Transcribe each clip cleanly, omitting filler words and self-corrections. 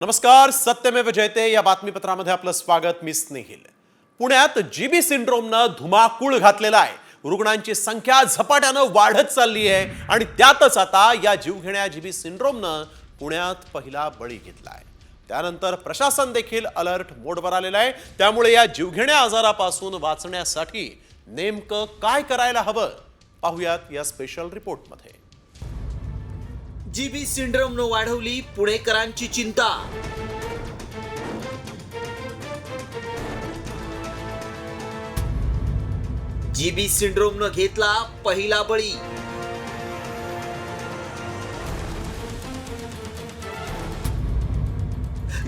नमस्कार. सत्यमेव जयते या बातमीपत्रामध्ये आपलं स्वागत. मी स्नेहिल. पुण्यात जीबी सिंड्रोमनं धुमाकूळ घातलेला आहे. रुग्णांची संख्या झपाट्यानं वाढत चालली आहे आणि त्यातच आता या जीवघेण्या जीबी सिंड्रोमनं पुण्यात पहिला बळी घेतला आहे. त्यानंतर प्रशासन देखील अलर्ट मोडवर आलेलं आहे. त्यामुळे या जीवघेण्या आजारापासून वाचण्यासाठी नेमकं काय करायला हवं पाहूयात या स्पेशल रिपोर्टमध्ये. जीबी सिंड्रोमनं वाढवली पुणेकरांची चिंता. जीबी सिंड्रोमनं घेतला पहिला बळी.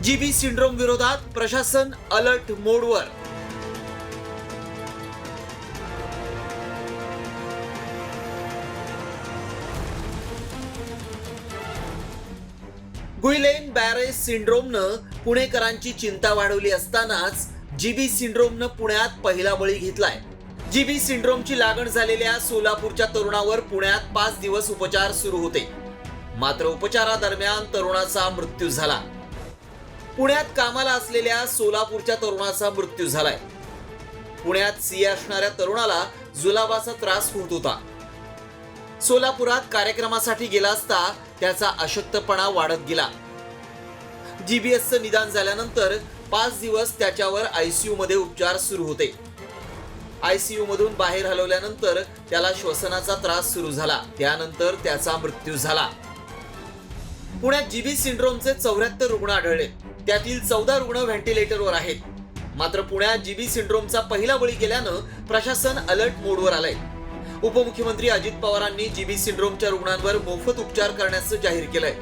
जीबी सिंड्रोम विरोधात प्रशासन अलर्ट मोडवर. गुइलेन बॅरे सिंड्रोमनं पुणेकरांची चिंता वाढवली असतानाच जीबी सिंड्रोमनं पुण्यात पहिला बळी घेतलाय. जीबी सिंड्रोमची लागण झालेल्या सोलापूरच्या तरुणावर पुण्यात 5 दिवस उपचार सुरू होते. मात्र उपचारादरम्यान तरुणाचा मृत्यू झाला. पुण्यात कामाला असलेल्या सोलापूरच्या तरुणाचा मृत्यू झालाय. पुण्यात सीए असणाऱ्या तरुणाला जुलाबाचा त्रास होत होता. सोलापुरात कार्यक्रमासाठी गेला असता त्याचा अशक्तपणा वाढत गेला. जीबीएसचं निदान झाल्यानंतर 5 दिवस त्याच्यावर आयसीयू मध्ये उपचार सुरू होते. आयसीयू मधून बाहेर हलवल्यानंतर त्याला श्वसनाचा त्रास सुरू झाला. त्यानंतर त्याचा मृत्यू झाला. पुण्यात जीबी सिंड्रोमचे 74 रुग्ण आढळले. त्यातील 14 रुग्ण व्हेंटिलेटरवर आहेत. मात्र पुण्यात जीबी सिंड्रोमचा पहिला बळी गेल्यानं प्रशासन अलर्ट मोडवर आलंय. उपमुख्यमंत्री अजित पवारांनी जीबी सिंड्रोमच्या रुग्णांवर मोफत उपचार करण्याचं जाहीर केलंय.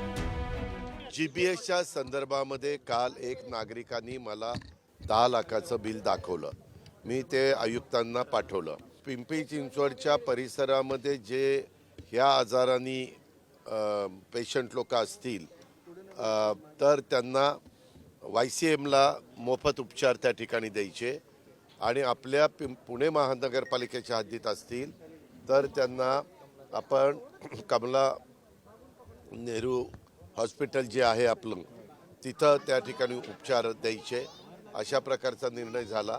जीबीएसच्या संदर्भामध्ये काल एक नागरिकांनी मला 10 लाखाचं बिल दाखवलं. मी ते आयुक्तांना पाठवलं. पिंपरी चिंचवडच्या परिसरामध्ये जे ह्या आजाराने पेशंट लोक असतील तर त्यांना YCMला मोफत उपचार त्या ठिकाणी द्यायचे आणि आपल्या पुणे महानगरपालिकेच्या हद्दीत असतील तर त्यांना आपण कमला नेहरू हॉस्पिटल जे आहे आपलं तिथं त्या ठिकाणी उपचार द्यायचे अशा प्रकारचा निर्णय झाला.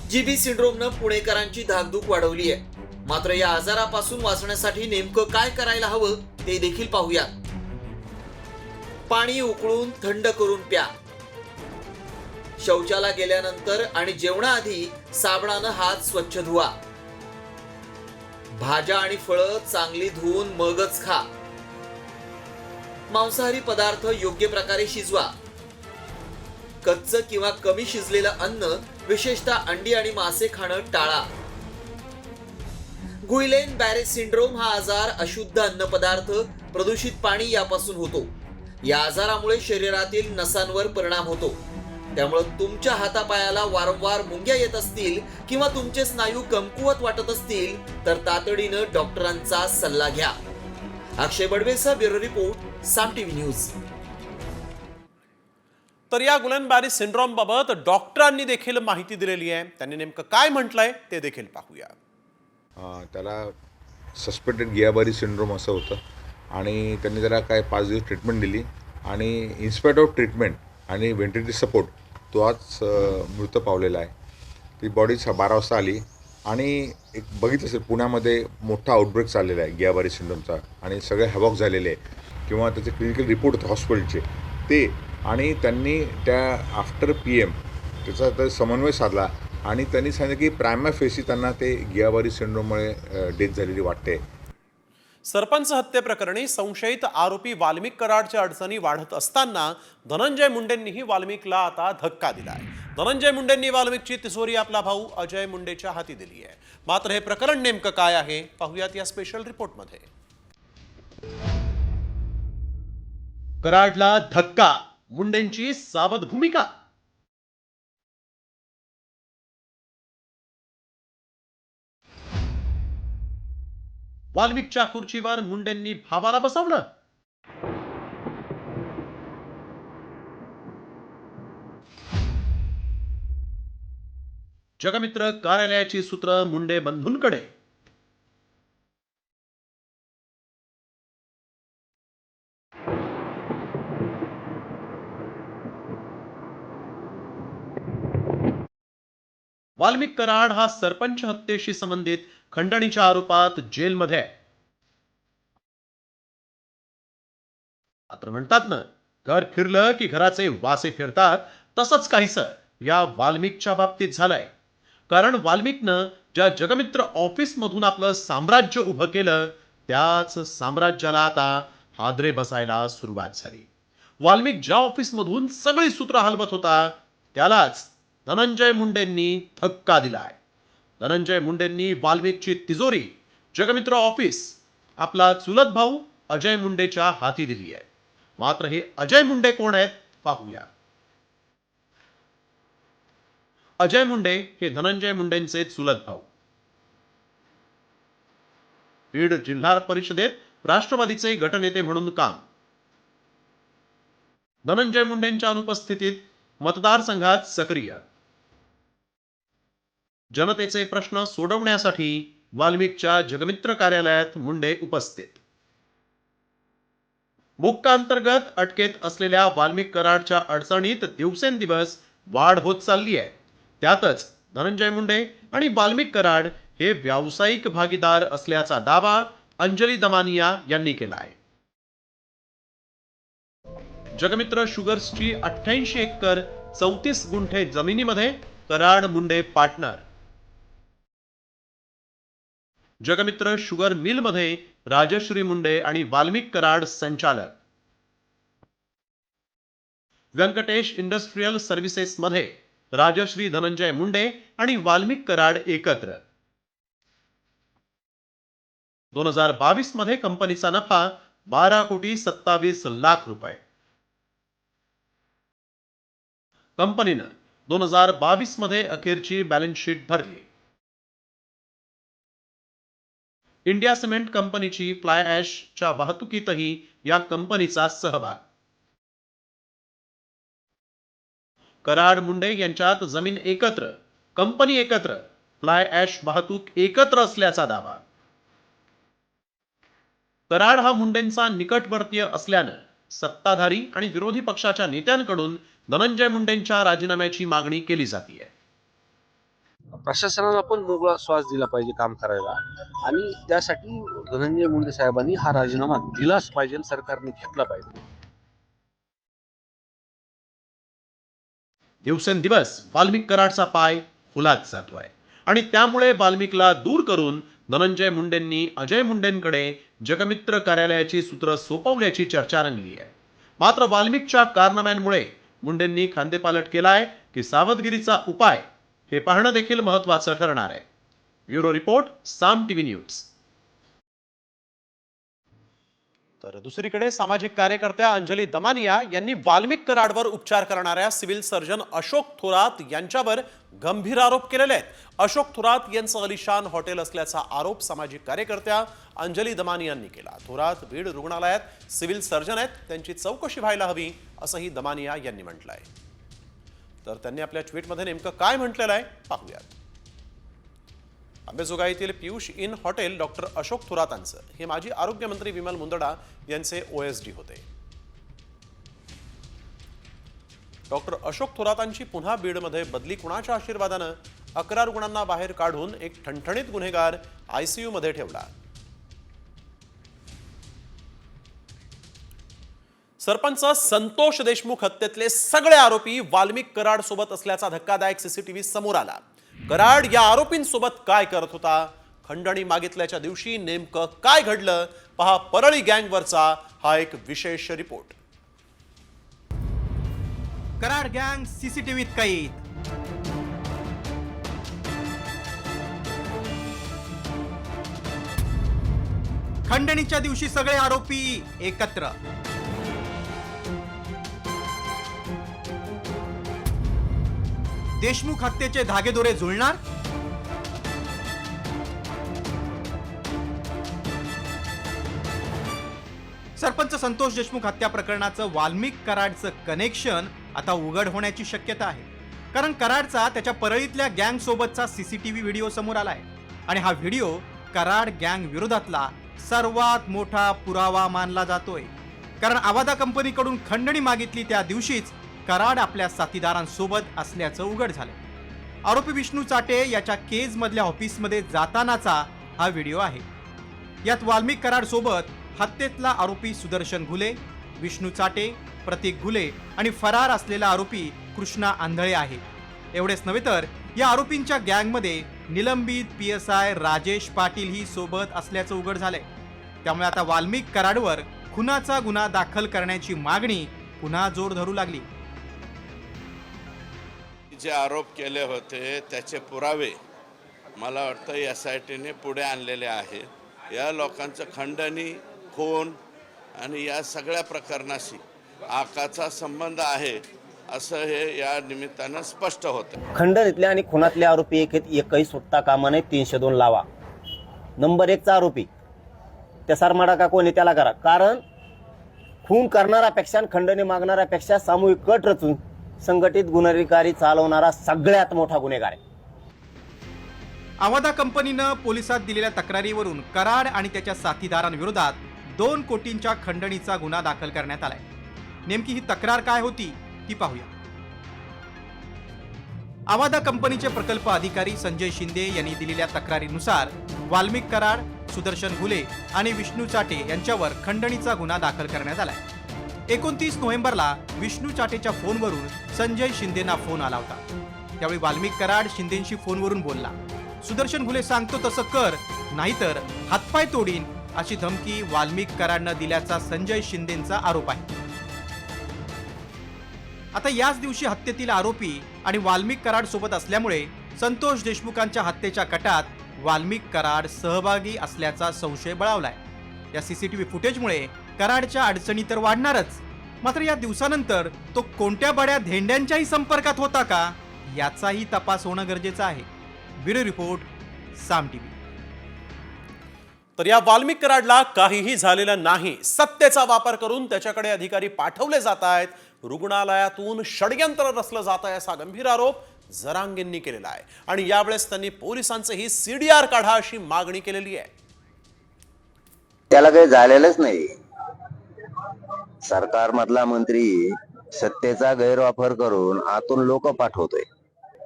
जीबी सिंड्रोमनं पुणेकरांची धाकधूक वाढवली आहे. मात्र या आजारापासून वाचण्यासाठी नेमकं काय करायला हवं ते देखील पाहूया. पाणी उकळून थंड करून प्या. शौचाला गेल्यानंतर आणि जेवणाआधी साबणानं हात स्वच्छ धुवा. भाज्या आणि फळं चांगली धुवून मगच खा. मांसाहारी पदार्थ योग्य प्रकारे शिजवा. कच्चं किंवा कमी शिजलेलं अन्न, विशेषतः अंडी आणि मासे खाणं टाळा. गुइलेन बॅरे सिंड्रोम हा आजार अशुद्ध अन्नपदार्थ, प्रदूषित पाणी यापासून होतो. या आजारामुळे शरीरातील नसांवर परिणाम होतो. त्यामुळे तुमच्या हातापायाला वारंवार मुंग्या येत असतील किंवा तुमचे स्नायू कमकुवत वाटत असतील तर तातडीनं डॉक्टरांचा सल्ला घ्या. अक्षय बडवेचा ब्युरो रिपोर्ट, साम टीव्ही न्यूज. तर या गुइलेन बॅरे सिंड्रोम बाबत डॉक्टरांनी देखील माहिती दिलेली आहे. त्यांनी नेमकं काय म्हटलंय ते देखील पाहूया. त्याला सस्पेक्टेड गियाबारी सिंड्रोम असं होतं आणि त्यांनी त्याला काय 5 दिवस ट्रीटमेंट दिली आणि इन्स्पाइट ऑफ ट्रीटमेंट आणि व्हेंटिलेटर सपोर्ट तो आज मृत पावलेला आहे. ती बॉडी 12 वाजता आली आणि एक बघितलं असेल पुण्यामध्ये मोठा आउटब्रेक चाललेला आहे गियाबारी सिंड्रोमचा आणि सगळे हॅवॉक झालेले आहे किंवा त्याचे क्लिनिकल रिपोर्ट होते हॉस्पिटलचे ते आणि त्यांनी त्या आफ्टर PM त्याचा तर समन्वय साधला आणि त्यांनी सांगितलं की प्रायमा फेसी त्यांना ते गियाबारी सिंड्रोममुळे डेथ झालेली वाटते. सरपंच हत्येप्रकरणी संशयित आरोपी वाल्मिक कराडच्या अडचणी वाढत असताना धनंजय मुंडेंनीही वाल्मिकला आता धक्का दिलाय. धनंजय मुंडेंनी वाल्मिकची तिसोरी आपला भाऊ अजय मुंडेच्या हाती दिली आहे. मात्र हे प्रकरण नेमकं काय आहे पाहूयात या स्पेशल रिपोर्टमध्ये. कराडला धक्का, मुंडेंची सावध भूमिका. वाल्मिकच्या खुर्चीवर मुंडेंनी भावाला बसवलं. जगमित्र कार्यालयाची सूत्र मुंडे बंधूंकडे. वाल्मिक कराड हा सरपंच हत्येशी संबंधित खंडणीच्या आरोपात जेलमध्ये आहे. मात्र म्हणतात ना, घर फिरलं की घराचे वासे फिरतात, तसंच काहीसं या वाल्मिकच्या बाबतीत झालंय. कारण वाल्मिकनं ज्या जगमित्र ऑफिस मधून आपलं साम्राज्य उभं केलं, त्याच साम्राज्याला आता हादरे बसायला सुरुवात झाली. वाल्मिक ज्या ऑफिस मधून सगळी सूत्र हलवत होता, त्यालाच धनंजय मुंडेंनी धक्का दिलाय. धनंजय मुंडेंनी वाल्मिकची तिजोरी, जगमित्र ऑफिस आपला चुलत भाऊ अजय मुंडेच्या हाती दिली आहे. मात्र हे अजय मुंडे कोण आहेत पाहूया. अजय मुंडे हे धनंजय मुंडेंचे चुलत भाऊ. बीड जिल्हा परिषदेत राष्ट्रवादीचे गटनेते म्हणून काम. धनंजय मुंडेंच्या अनुपस्थितीत मतदारसंघात सक्रिय. जनतेचे प्रश्न सोडवण्यासाठी वाल्मिकच्या जगमित्र कार्यालयात मुंडे उपस्थित. मुक्कांतर्गत अटकेत असलेल्या वाल्मिक कराडच्या अडचणीत दिवसेंदिवस वाढ होत चालली आहे. त्यातच धनंजय मुंडे आणि वाल्मिक कराड हे व्यावसायिक भागीदार असल्याचा दावा अंजली दमानिया यांनी केला आहे. जगमित्र शुगर्सची 88 एकर 34 गुंठे जमिनीमध्ये Karad Munde partner. Jagmitra sugar mill मध्ये राजश्री मुंडे आणि वाल्मिक कराड संचालक. व्यंकटेश इंडस्ट्रियल सर्व्हिसेस मध्ये राजश्री धनंजय मुंडे आणि वाल्मिक कराड एकत्र. 2022 मध्ये कंपनीचा नफा 12,27,00,000 रुपये. कंपनीनं 2022 मध्ये अखेरची बॅलन्स शीट भरली. इंडिया सिमेंट कंपनीची फ्लाय ॲशच्या वाहतुकीतही या कंपनीचा सहभाग. कराड मुंडे यांच्यात जमीन एकत्र, कंपनी एकत्र, फ्लाय ॲश वाहतूक एकत्र असल्याचा दावा. कराड हा मुंडेंचा निकटवर्तीय असल्यानं सत्ताधारी आणि विरोधी पक्षाच्या नेत्यांकडून धनंजय मुंडेंच्या राजीनाम्याची मागणी केली जाते. प्रशासनाला पण मोकळा श्वास दिला पाहिजे काम करायला आणि त्यासाठी धनंजय मुंडे साहेबांनी हा राजीनामा दिलाच पाहिजे, सरकारने घेतला पाहिजे. दिवसेंदिवस वाल्मिक कराडचा पाय फुलात जातोय आणि त्यामुळे वाल्मिकला दूर करून धनंजय मुंडेंनी अजय मुंडेंकडे जगमित्र कार्यालयाची सूत्र सोपवल्याची चर्चा रंगली आहे. मात्र वाल्मिकच्या कारनाम्यांमुळे मुंडेंनी खांदेपालट केलाय की सावधगिरीचा उपाय, हे पाहणं देखील महत्वाचं ठरणार आहे. ब्युरो रिपोर्ट, साम टीव्ही न्यूज. तर दुसरीकडे सामाजिक कार्यकर्त्या अंजली दमानिया यांनी वाल्मिक कराडवर उपचार करणाऱ्या सिव्हिल सर्जन अशोक थोरात यांच्यावर गंभीर आरोप केलेले आहेत. अशोक थोरात यांचं अलिशान हॉटेल असल्याचा आरोप सामाजिक कार्यकर्त्या अंजली दमानिया यांनी केला. थोरात बीड रुग्णालयात सिव्हिल सर्जन आहेत, त्यांची चौकशी व्हायला हवी असंही दमानिया यांनी म्हटलंय. तर त्यांनी आपल्या ट्विटमध्ये नेमकं काय म्हटलेलं आहे पाहूयात. अंबेजोगाईतील Piyush inn hotel doctor Ashok थोरातांचं हे माजी आरोग्यमंत्री विमल मुंदडा यांचे OSD होते. डॉक्टर अशोक थोरातांची पुन्हा बीडमध्ये बदली कुणाच्या आशीर्वादानं 11 रुग्णांना बाहेर काढून एक ठणठणीत गुन्हेगार ICU मध्ये ठेवला. सरपंच संतोष देशमुख हत्येतले सगळे आरोपी वाल्मिक कराड सोबत असल्याचा धक्कादायक CCTV समोर आला. कराड या आरोपींसोबत काय करत होता, खंडणी मागितल्याच्या दिवशी नेमकं काय घडलं, पहा परळी गँगवरचा हा एक विशेष रिपोर्ट. कराड गँग CCTVत कैद. खंडणीच्या दिवशी सगळे आरोपी एकत्र. देशमुख हत्येचे धागेदोरे जुळणार. सरपंच संतोष देशमुख हत्या प्रकरणाचं वाल्मिक कराडचं कनेक्शन आता उघड होण्याची शक्यता आहे. कारण कराडचा त्याच्या परळीतल्या गँग सोबतचा CCTV व्हिडिओ समोर आलाय आणि हा व्हिडिओ कराड गँग विरोधातला सर्वात मोठा पुरावा मानला जातोय. कारण आवादा कंपनीकडून खंडणी मागितली त्या दिवशीच कराड आपल्या साथीदारांसोबत असल्याचं उघड झालं. आरोपी विष्णू चाटे याच्या केज मधल्या ऑफिसमध्ये जातानाचा हा व्हिडिओ आहे. यात वाल्मिक कराड सोबत हत्येतला आरोपी सुदर्शन घुले, विष्णू चाटे, प्रतीक घुले आणि फरार असलेला आरोपी कृष्णा आंधळे आहे. एवढेच नव्हे तर या आरोपींच्या गँगमध्ये निलंबित PSI राजेश पाटील ही सोबत असल्याचं उघड झालंय. त्यामुळे आता वाल्मिक कराडवर खुनाचा गुन्हा दाखल करण्याची मागणी पुन्हा जोर धरू लागली. जे आरोप केले होते त्याचे पुरावे मला वाटतं SITने पुढे आणलेले आहेत. या लोकांचं खंडणी, खून आणि या सगळ्या प्रकरणाशी आकाचा संबंध आहे असं हे या निमित्तानं स्पष्ट होतं. खंडणीतले आणि खुनातले आरोपी एकही सुटता कामा नये. 302 लावा. नंबर 1चा आरोपी त्या सरमाडा का कोणी त्याला करा. कारण खून करणाऱ्यापेक्षा आणि खंडणी मागणाऱ्यापेक्षा सामूहिक कट रचून संघटित गुन्हेगारी चालवणारा सगळ्यात मोठा गुन्हेगार आहे. आवादा कंपनीनं पोलिसात दिलेल्या तक्रारीवरून कराड आणि त्याच्या साथीदारांविरोधात 2 कोटींच्या खंडणीचा गुन्हा दाखल करण्यात आलाय. नेमकी ही तक्रार काय होती ती पाहूया. आवादा कंपनीचे प्रकल्प अधिकारी संजय शिंदे यांनी दिलेल्या तक्रारीनुसार वाल्मिक कराड, सुदर्शन घुले आणि विष्णू चाटे यांच्यावर खंडणीचा गुन्हा दाखल करण्यात आलाय. 29 नोव्हेंबरला विष्णू चाटेच्या फोनवरून संजय शिंदेना फोन आला होता. त्यावेळी वाल्मिक कराड शिंदेशी फोनवरून बोलला. सुदर्शन घुले सांगतो तसं कर, नाहीतर हातपाय तोडीन अशी धमकी वाल्मिक कराडनं दिल्याचा संजय शिंदेचा आरोप आहे. आता याच दिवशी हत्येतील आरोपी आणि वाल्मिक कराड सोबत असल्यामुळे संतोष देशमुखांच्या हत्येच्या कटात वाल्मिक कराड सहभागी असल्याचा संशय बळावलाय. या CCTV फुटेजमुळे कराडच्या अडचणी तर वाढणारच, मात्र या दिवसानंतर तो कोणत्या बड्या धेंड्यांच्याही संपर्कात होता का याचाही तपास होणं गरजेचं आहे. ब्युरो रिपोर्ट, साम TV. तर या वाल्मिक कराडला काहीही झालेलं नाही. सत्तेचा वापर करून त्याच्याकडे अधिकारी पाठवले जात आहेत. रुग्णालयातून षडयंत्र रचलं जात आहे असा गंभीर आरोप जरांगेंनी केलेला आहे. आणि यावेळेस त्यांनी पोलिसांचेही CDR काढा अशी मागणी केलेली आहे. त्याला काही झालेलंच नाही. सरकारमधला मंत्री सत्तेचा गैरवापर करून आतून लोक पाठवतोय.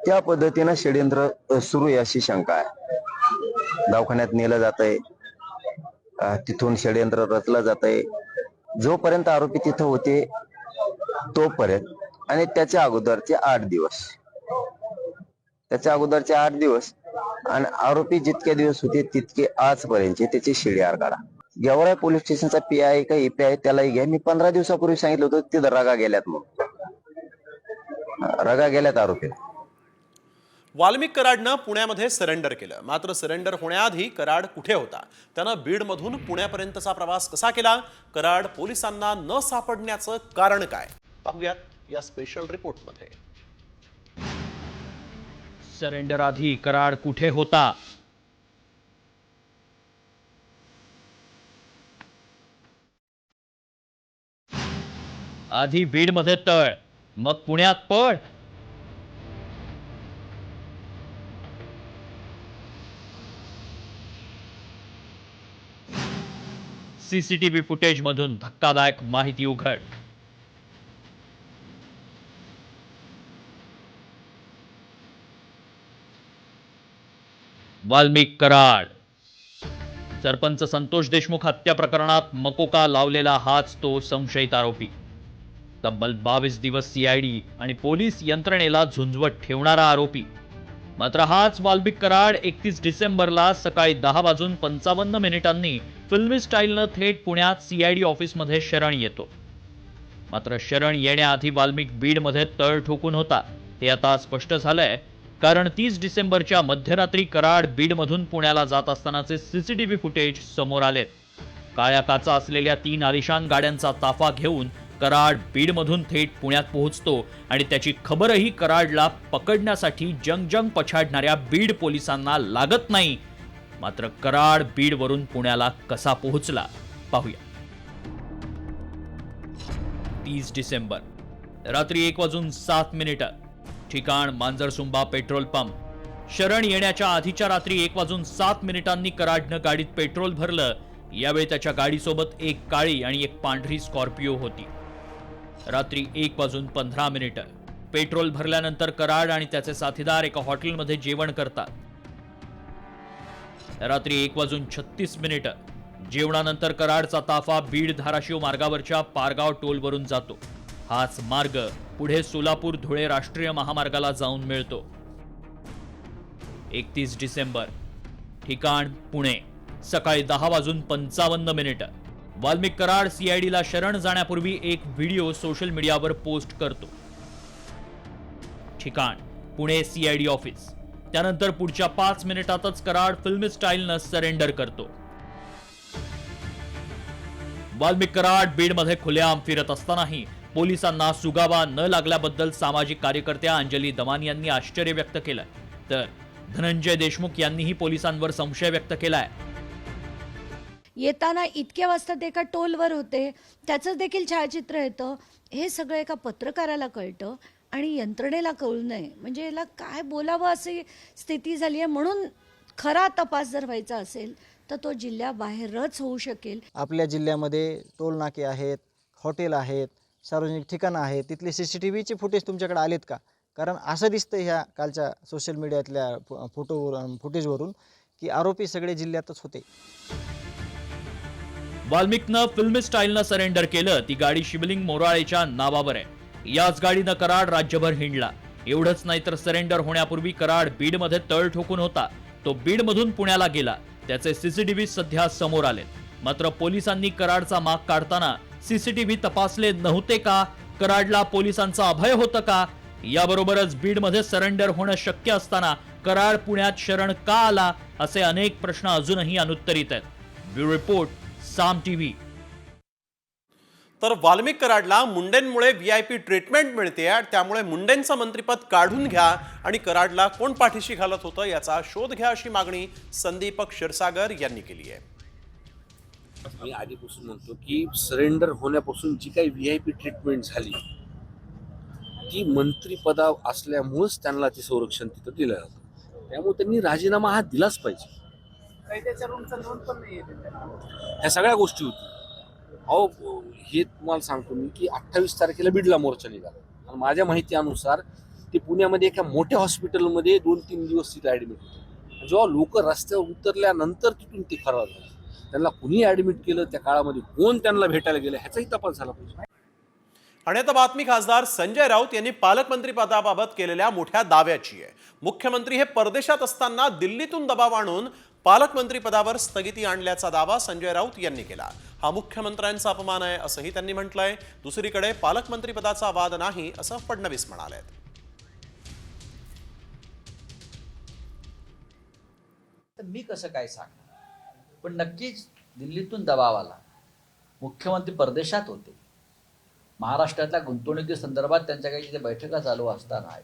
त्या पद्धतीनं षडयंत्र सुरू आहे अशी शंका आहे. दवाखान्यात नेलं जातंय, तिथून षडयंत्र रचलं जातंय. जोपर्यंत आरोपी तिथं होते तोपर्यंत आणि त्याच्या अगोदरचे 8 दिवस आणि आरोपी जितके दिवस होते तितके आजपर्यंतचे त्याचे CDR काढा. गेवराई पोलीस स्टेशनचा PI का EPI त्यालाही घ्या. मी 15 दिवसापूर्वी सांगितलं होतं तिथं रगा गेल्यात, म्हणून रगा गेल्यात आरोपी. वाल्मिक कराडनं पुण्यामध्ये सरेंडर केलं. मात्र सरेंडर होण्याआधी कराड कुठे होता? त्यानं बीडमधून पुण्यापर्यंतचा प्रवास कसा केला? कराड पोलिसांना न सापडण्याचं कारण काय? पाहूयात या स्पेशल रिपोर्टमध्ये. सरेंडर आधी कराड कुठे होता? आधी बीडमध्ये तळ, मग पुण्यात पळ. CCTV फुटेज मधून धक्कादायक माहिती उघड. वाल्मिक कराड, सरपंच संतोष देशमुख हत्या प्रकरणात मकोका लावलेला हाच तो संशयित आरोपी. तब्बल 22 दिवस CID आणि पोलीस यंत्रणेला झुंजवत ठेवणारा आरोपी. मात्र हाच वाल्मिक कराड 31 डिसेंबरला सकाळी 10:55 फिल्मी स्टाईलनं थेट पुण्यात CID ऑफिसमध्ये शरण येतो. मात्र शरण येण्याआधी वाल्मिक बीडमध्ये तळ ठोकून होता हे आता स्पष्ट झालंय. कारण 30 डिसेंबरच्या मध्यरात्री कराड बीडमधून पुण्याला जात असतानाचे CCTV फुटेज समोर आलेत. काळ्या काचा असलेल्या 3 आलिशान गाड्यांचा ताफा घेऊन कराड बीडमधून थेट पुण्यात पोहोचतो आणि त्याची खबरही कराडला पकडण्यासाठी जंग पछाडणाऱ्या बीड पोलिसांना लागत नाही. मात्र कराड बीडवरून पुण्याला कसा पोहोचला पाहूया. 30 डिसेंबर रात्री 1:07 ठिकाण मांजरसुंबा पेट्रोल पंप. शरण येण्याच्या आधीच्या रात्री 1:07 कराडनं गाडीत पेट्रोल भरलं. यावेळी त्याच्या गाडीसोबत एक काळी आणि एक पांढरी स्कॉर्पिओ होती. रात्री 1:15 पेट्रोल भरल्यानंतर कराड आणि त्याचे साथीदार एका हॉटेलमध्ये जेवण करतात. रात्री 1:36 जेवणानंतर कराडचा ताफा बीड धाराशिव मार्गावरच्या पारगाव टोलवरून जातो. हाच मार्ग पुढे सोलापूर धुळे राष्ट्रीय महामार्गाला जाऊन मिळतो. 31 डिसेंबर, ठिकाण पुणे, सकाळी 10:55 वाल्मिक कराड सीआयडीला शरण जाण्यापूर्वी एक व्हिडिओ सोशल मीडियावर पोस्ट करतो. ठिकाण पुणे सीआयडी ऑफिस. त्यानंतर पुढच्या 5 मिनिटातच कराड फिल्मी स्टाईलनं सरेंडर करतो. वाल्मिक कराड बीडमध्ये खुलेआम फिरत असतानाही पोलिसांना सुगावा न लागल्याबद्दल सामाजिक कार्यकर्त्या अंजली दमान यांनी आश्चर्य व्यक्त केलं. तर धनंजय देशमुख यांनीही पोलिसांवर संशय व्यक्त केलाय. येताना इतक्या वाजता ते एका टोलवर होते, त्याचं देखील छायाचित्र येतं. हे सगळं एका पत्रकाराला कळतं आणि यंत्रणेला कळू नये, म्हणजे याला काय बोलावं अशी स्थिती झाली आहे. म्हणून खरा तपास जर व्हायचा असेल तर तो जिल्ह्याबाहेरच होऊ शकेल. आपल्या जिल्ह्यामध्ये टोल नाके आहेत, हॉटेल आहेत, सार्वजनिक ठिकाणं आहेत, तिथले CCTVचे फुटेज तुमच्याकडे आलेत का? कारण असं दिसतं ह्या कालच्या सोशल मीडियातल्या फुटेजवरून की आरोपी सगळे जिल्ह्यातच होते. वाल्मिकनं फिल्मी स्टाईलनं सरेंडर केलं. ती गाडी शिवलिंग मोराळेच्या नावावर आहे. याच गाडीनं कराड राज्यभर हिंडला. एवढंच नाही तर सरेंडर होण्यापूर्वी कराड बीडमध्ये तळ ठोकून होता. तो बीडमधून पुण्याला गेला. त्याचे CCTV सध्या समोर आले. मात्र पोलिसांनी कराडचा माग काढताना CCTV तपासले नव्हते का? कराडला पोलिसांचा अभय होतं का? याबरोबरच बीडमध्ये सरेंडर होणं शक्य असताना कराड पुण्यात शरण का आला? असे अनेक प्रश्न अजूनही अनुत्तरित आहेत. ब्युरो रिपोर्ट, साम TV. तर वाल्मिक कराडला मुंडेंमुळे VIP ट्रीटमेंट मिळते, त्यामुळे मुंडेंचं मंत्रिपद काढून घ्या आणि कराडला कोण पाठीशी घालत होतं याचा शोध घ्या, अशी मागणी संदीपक क्षीरसागर यांनी केली आहे. मी आधीपासून म्हणतो की सरेंडर होण्यापासून जी काही VIP ट्रीटमेंट झाली ती मंत्रिपदा असल्यामुळेच त्यांना ते संरक्षण तिथं दिलं जातं. त्यामुळे त्यांनी राजीनामा हा दिलाच पाहिजे. ह्या सगळ्या गोष्टी होती. अहो, हे तुम्हाला सांगतो मी की 28 तारखेला बीडला मोर्चा निघाला आणि माझ्या माहितीनुसार ते पुण्यामध्ये एका मोठ्या हॉस्पिटलमध्ये 2-3 दिवस तिथे ऍडमिट होते. जेव्हा लोक रस्त्यावर उतरल्यानंतर तिथून ते फरार झाले. त्यांना कुणी ऍडमिट केलं, त्या काळामध्ये कोण त्यांना भेटायला गेलं, ह्याचाही तपास झाला पाहिजे. आणि आता बातमी खासदार संजय राऊत यांनी पालकमंत्री पदाबाबत केलेल्या मोठ्या दाव्याची आहे. मुख्यमंत्री हे परदेशात असताना दिल्लीतून दबाव आणून पालकमंत्री पदावर स्थगिती आणल्याचा दावा संजय राऊत यांनी केला. हा मुख्यमंत्र्यांचा अपमान आहे असंही त्यांनी म्हटलंय. दुसरीकडे पालकमंत्री पदाचा वाद नाही असं फडणवीस म्हणाले. मी कसं काय सांगणार, पण नक्कीच दिल्लीतून दबाव आला. मुख्यमंत्री परदेशात होते. महाराष्ट्रातल्या गुंतवणुकी संदर्भात त्यांच्या काही तिथे बैठका चालू असताना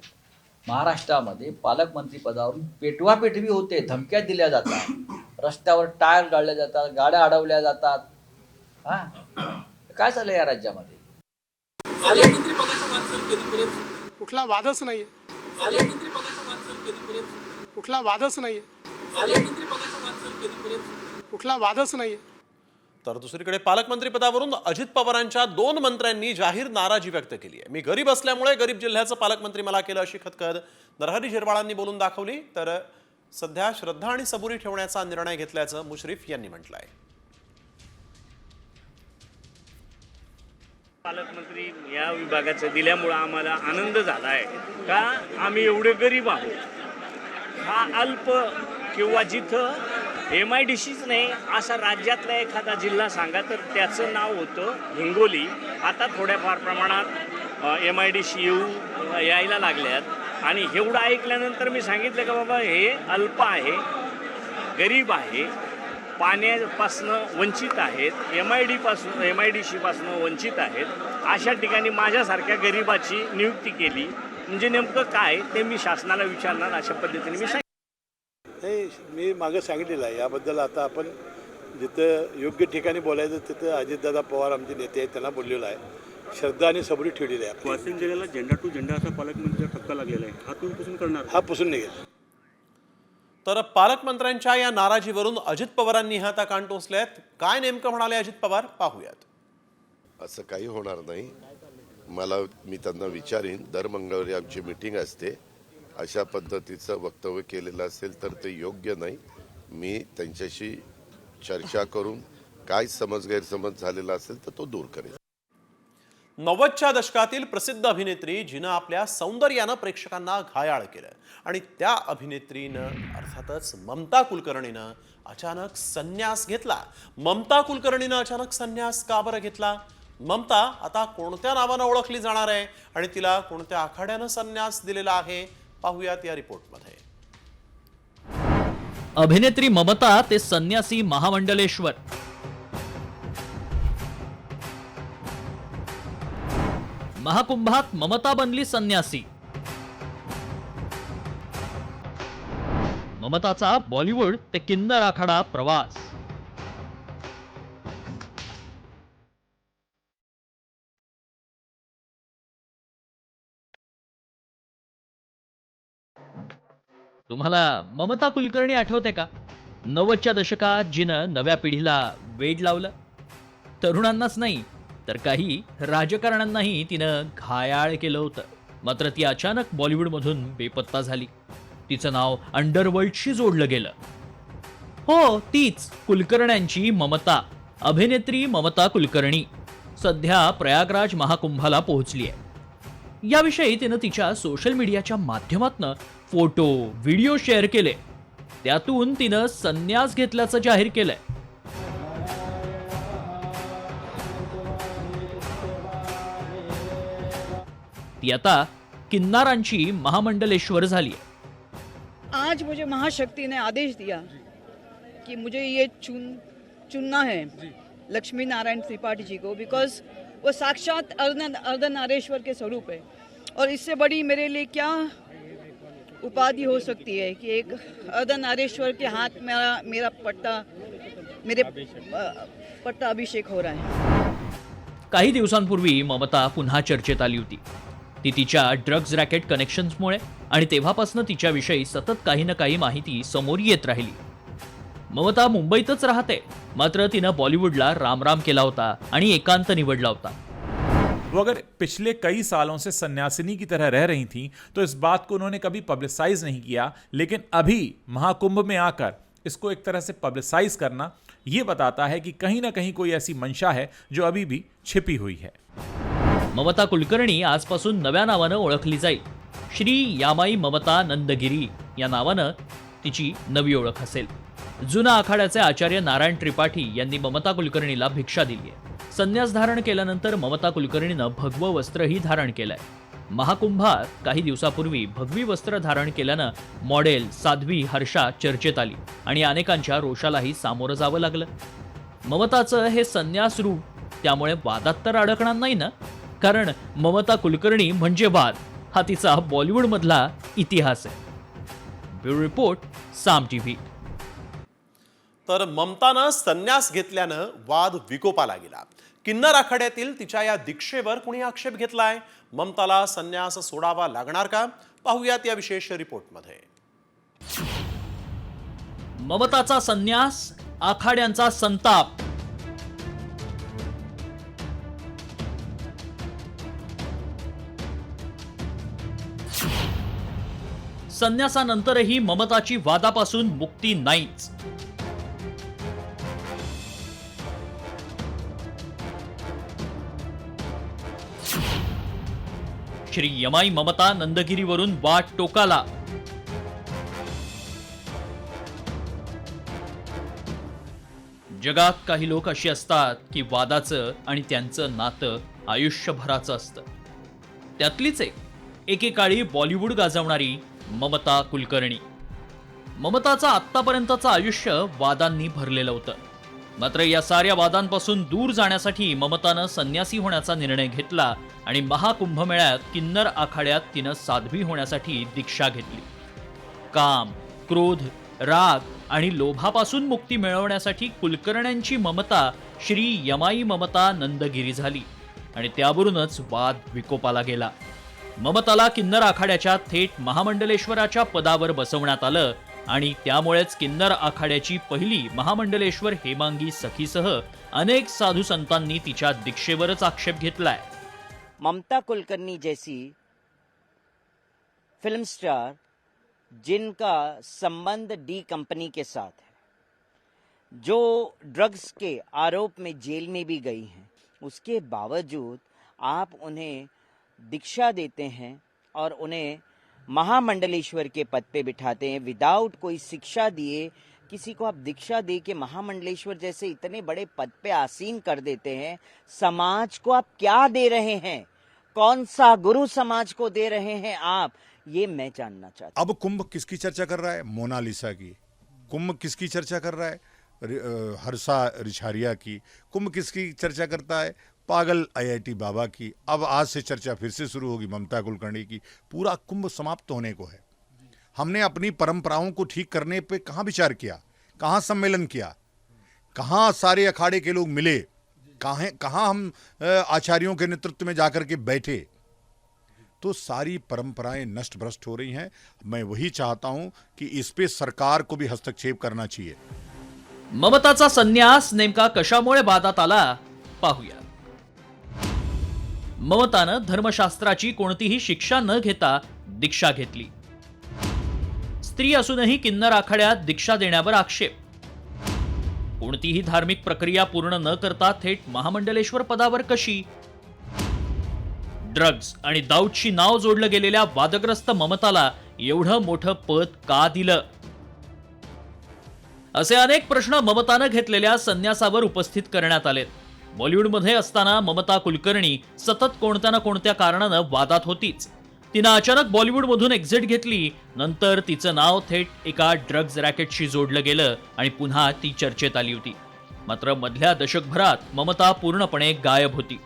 महाराष्ट्रामध्ये पालकमंत्री पदावरून पेटवापेटवी होते. धमक्या दिल्या जातात, रस्त्यावर टायर जाळल्या जातात, गाड्या अडवल्या जातात. काय चाललंय या राज्यामध्ये? कुठला वादच नाहीये. कुठला वादच नाहीये. कुठला वादच नाहीये. तर दुसरीकडे पालकमंत्री पदावरून अजित पवारांच्या 2 मंत्र्यांनी जाहीर नाराजी व्यक्त केली आहे. मी गरीब असल्यामुळे गरीब जिल्ह्याचं पालकमंत्री मला केलं, अशी खतखत नरहरी झिरवाळांनी बोलून दाखवली. तर सध्या श्रद्धा आणि सबुरी ठेवण्याचा निर्णय घेतल्याचं मुश्रीफ यांनी म्हटलं आहे. पालकमंत्री या विभागाचं दिल्यामुळं आम्हाला आनंद झाला आहे. का आम्ही एवढे गरीब आहोत. हा अल्प किंवा जिथं MIDCच नाही असा राज्यातला एखादा जिल्हा सांगा तर त्याचं नाव होतं हिंगोली. आता थोड्याफार प्रमाणात MIDC यायला लागल्यात आणि एवढं ऐकल्यानंतर मी सांगितलं का बाबा हे अल्प आहे, गरीब आहे, पाण्यापासनं वंचित आहेत, MIDC पासनं वंचित आहेत. अशा ठिकाणी माझ्यासारख्या गरीबाची नियुक्ती केली म्हणजे नेमकं काय ते मी शासनाला विचारणार, अशा पद्धतीने मी मी मागं सांगितलेलं आहे. याबद्दल आता आपण जिथं योग्य ठिकाणी बोलायचं तिथं अजितदादा पवार आमचे नेते आहेत त्यांना बोललेलं आहे. श्रद्धा आणि सबुरी ठेवलेली आहे. वाशिम जिल्ह्याला झेंडा टू झेंडा असा पालकमंत्र्यांचा ठपका लागलेला आहे. हा तुम्ही पुसून करणार? हा पुसून निघेल. तर पालकमंत्र्यांच्या या नाराजीवरून अजित पवारांनी हाता कान टोचल्यात. काय नेमकं म्हणाले अजित पवार, पाहूयात. असं काही होणार नाही. मी त्यांना विचारीन. दर मंगळवारी आमची मीटिंग असते. अशा पद्धतीचं वक्तव्य केलेलं असेल तर ते योग्य नाही. मी त्यांच्याशी चर्चा करून काय गैरसमज झालेला असेल तर तो दूर करेन. 90च्या दशकातील प्रसिद्ध अभिनेत्री जिनं आपल्या सौंदर्यानं प्रेक्षकांना घायाळ केलं आणि त्या अभिनेत्रीनं अर्थातच ममता कुलकर्णीनं अचानक संन्यास घेतला. ममता कुलकर्णीनं अचानक संन्यास का बरं घेतला? ममता आता कोणत्या नावानं ओळखली जाणार आहे आणि तिला कोणत्या आखाड्यानं संन्यास दिलेला आहे, पाहूयात या रिपोर्टमध्ये. अभिनेत्री ममता ते संन्यासी महामंडलेश्वर. महाकुंभात ममता बनली संन्यासी. ममताचा बॉलिवूड ते किन्नर आखाडा प्रवास. तुम्हाला ममता कुलकर्णी आठवते का? 90च्या दशकात जिनं नव्या पिढीला वेड लावलं. तरुणांनाच नाही तर काही राजकारण्यांनाही तिनं घायाळ केलं होतं. मात्र ती अचानक बॉलिवूडमधून बेपत्ता झाली. तिचं नाव अंडरवर्ल्डशी जोडलं गेलं. हो, तीच कुलकर्ण्यांची ममता. अभिनेत्री ममता कुलकर्णी सध्या प्रयागराज महाकुंभाला पोहोचली आहे. याविषयी तिनं तिच्या सोशल मीडियाच्या माध्यमातून फोटो व्हिडिओ शेअर केले. त्यातून तिनं संन्यास घेतल्याचं जाहीर केलंय. ती आता किन्नारांची महामंडलेश्वर झाली आहे. आज मुझे महाशक्ति ने आदेश दिया कि मुझे ये चुनना है लक्ष्मी नारायण त्रिपाठी जी को, बिकॉज वो साक्षात अर्धनारेश्वर के स्वरूप है. और इससे बड़ी मेरे लिए क्या उपाधि हो सकती है कि एक अर्धनारेश्वर के हाथ मेरा पट्टा अभिषेक हो रहा है. काही दिवसांपूर्वी ममता पुन्हा चर्चेत आली होती. ती तिच्या ड्रग्ज रॅकेट कनेक्शन्समुळे आणि तेव्हापासून तिच्याविषयी सतत काही ना काही माहिती समोर येत राहिली. ममता मुंबईतच राहते, मात्र तिनं बॉलिवूडला राम केला होता आणि एकांत निवडला होता. वो अगर पिछले कई सालों से सन्यासिनी की तरह रह रही थीं तो इस बात को उन्होंने कभी पब्लिसाइज नहीं किया, लेकिन अभी महाकुंभ में आकर इसको एक तरह से पब्लिसाइज करना ये बताता है कि कहीं ना कहीं कोई ऐसी मंशा है जो अभी भी छिपी हुई है. ममता कुलकर्णी आजपासून नव्या नावानं ओळखली जाईल. श्री यामाई ममता नंदगिरी या नावानं तिची नवी ओळख असेल. जुना आखाड्याचे आचार्य नारायण त्रिपाठी यांनी ममता कुलकर्णीला भिक्षा दिली आहे. संन्यास धारण केल्यानंतर ममता कुलकर्णीनं भगवं वस्त्रही धारण केलंय. महाकुंभात काही दिवसापूर्वी भगवी वस्त्र धारण केल्यानं मॉडेल साध्वी हर्षा चर्चेत आली आणि अनेकांच्या रोषालाही सामोरं जावं लागलं. ममताचं हे संन्यास रूप त्यामुळे वादात तर अडकणार नाही ना, कारण ममता कुलकर्णी म्हणजे वाद हा तिचा बॉलिवूडमधला इतिहास आहे. ब्युरो रिपोर्ट, साम टीव्ही. तर ममतानं संन्यास घेतल्यानं वाद विकोपाला गेला. किन्नर आखाड्यातील तिच्या या दीक्षेवर कुणी आक्षेप घेतलाय? ममताला संन्यास सोडावा लागणार का? पाहूयात या विशेष रिपोर्टमध्ये. ममताचा संन्यास, आखाड्यांचा संताप. संन्यासानंतरही ममताची वादापासून मुक्ती नाहीच. श्री यमाई ममता नंदगिरीवरून वाट टोकाला. जगात काही लोक अशी असतात की वादाचं आणि त्यांचं नातं आयुष्यभराचं असतं. त्यातलीच एकेकाळी बॉलिवूड गाजवणारी ममता कुलकर्णी. ममताचं आत्तापर्यंतचं आयुष्य वादांनी भरलेलं होतं. मात्र या साऱ्या वादांपासून दूर जाण्यासाठी ममतानं संन्यासी होण्याचा निर्णय घेतला आणि महाकुंभमेळ्यात किन्नर आखाड्यात तिनं साध्वी होण्यासाठी दीक्षा घेतली. काम, क्रोध, राग आणि लोभापासून मुक्ती मिळवण्यासाठी कुलकर्ण्यांची ममता श्री यमाई ममता नंदगिरी झाली आणि त्यावरूनच वाद विकोपाला गेला. ममताला किन्नर आखाड्याच्या थेट महामंडलेश्वराच्या पदावर बसवण्यात आलं आणि त्यामुळेच किन्नर आखाड्याची पहिली महामंडलेश्वर हेमांगी सखीसह अनेक साधू संतांनी तिच्या दीक्षेवरच आक्षेप घेतलाय. ममता कुलकर्णी जैसी फिल्म स्टार जिनका संबंध डी कंपनी के साथ है, जो ड्रग्स के आरोप में जेल में भी गई हैं, उसके बावजूद आप उन्हें दीक्षा देते हैं और उन्हें महामंडलेश्वर के पद पे बिठाते हैं विदाउट कोई शिक्षा दिए। किसी को आप दीक्षा दे के महामंडलेश्वर जैसे इतने बड़े पद पे आसीन कर देते हैं। समाज को आप क्या दे रहे हैं? कौन सा गुरु समाज को दे रहे हैं आप? ये मैं जानना चाहता हूं। अब कुंभ किसकी चर्चा कर रहा है? मोनालिसा की। कुंभ किसकी चर्चा कर रहा है? हर्षा रिछारिया की। कुंभ किसकी चर्चा करता है? पागल IIT बाबा की। अब आज से चर्चा फिर से शुरू होगी ममता कुलकर्णी की। पूरा कुंभ समाप्त होने को है। हमने अपनी परंपराओं को ठीक करने पे कहाँ विचार किया? कहाँ सम्मेलन किया? कहाँ सारे अखाड़े के लोग मिले? कहाँ हम आचार्यों के नेतृत्व में जाकर के बैठे? तो सारी परंपराएं नष्ट भ्रष्ट हो रही हैं। मैं वही चाहता हूं कि इस पे सरकार को भी हस्तक्षेप करना चाहिए। ममताचा संन्यास नेमका कशामुळे वादात आला पाहूया। ममतानं धर्मशास्त्राची कोणतीही शिक्षा न घेता दीक्षा घेतली। स्त्री असूनही किन्नर आखाड्यात दीक्षा देण्यावर आक्षेप। कोणतीही धार्मिक प्रक्रिया पूर्ण न करता थेट महामंडलेश्वर पदावर कशी? ड्रग्ज आणि दाऊदशी नाव जोडलं गेलेल्या वादग्रस्त ममताला एवढं मोठं पद का दिलं? असे अनेक प्रश्न ममतानं घेतलेल्या संन्यासावर उपस्थित करण्यात आलेत। बॉलिवूडमध्ये असताना ममता कुलकर्णी सतत कोणत्या ना कोणत्या कारणानं वादात होतीच। तिनं अचानक बॉलिवूडमधून एक्झिट घेतली। नंतर तिचं नाव थेट एका ड्रग्ज रॅकेटशी जोडलं गेलं आणि पुन्हा ती चर्चेत आली होती। मात्र मधल्या दशकभरात ममता पूर्णपणे गायब होती।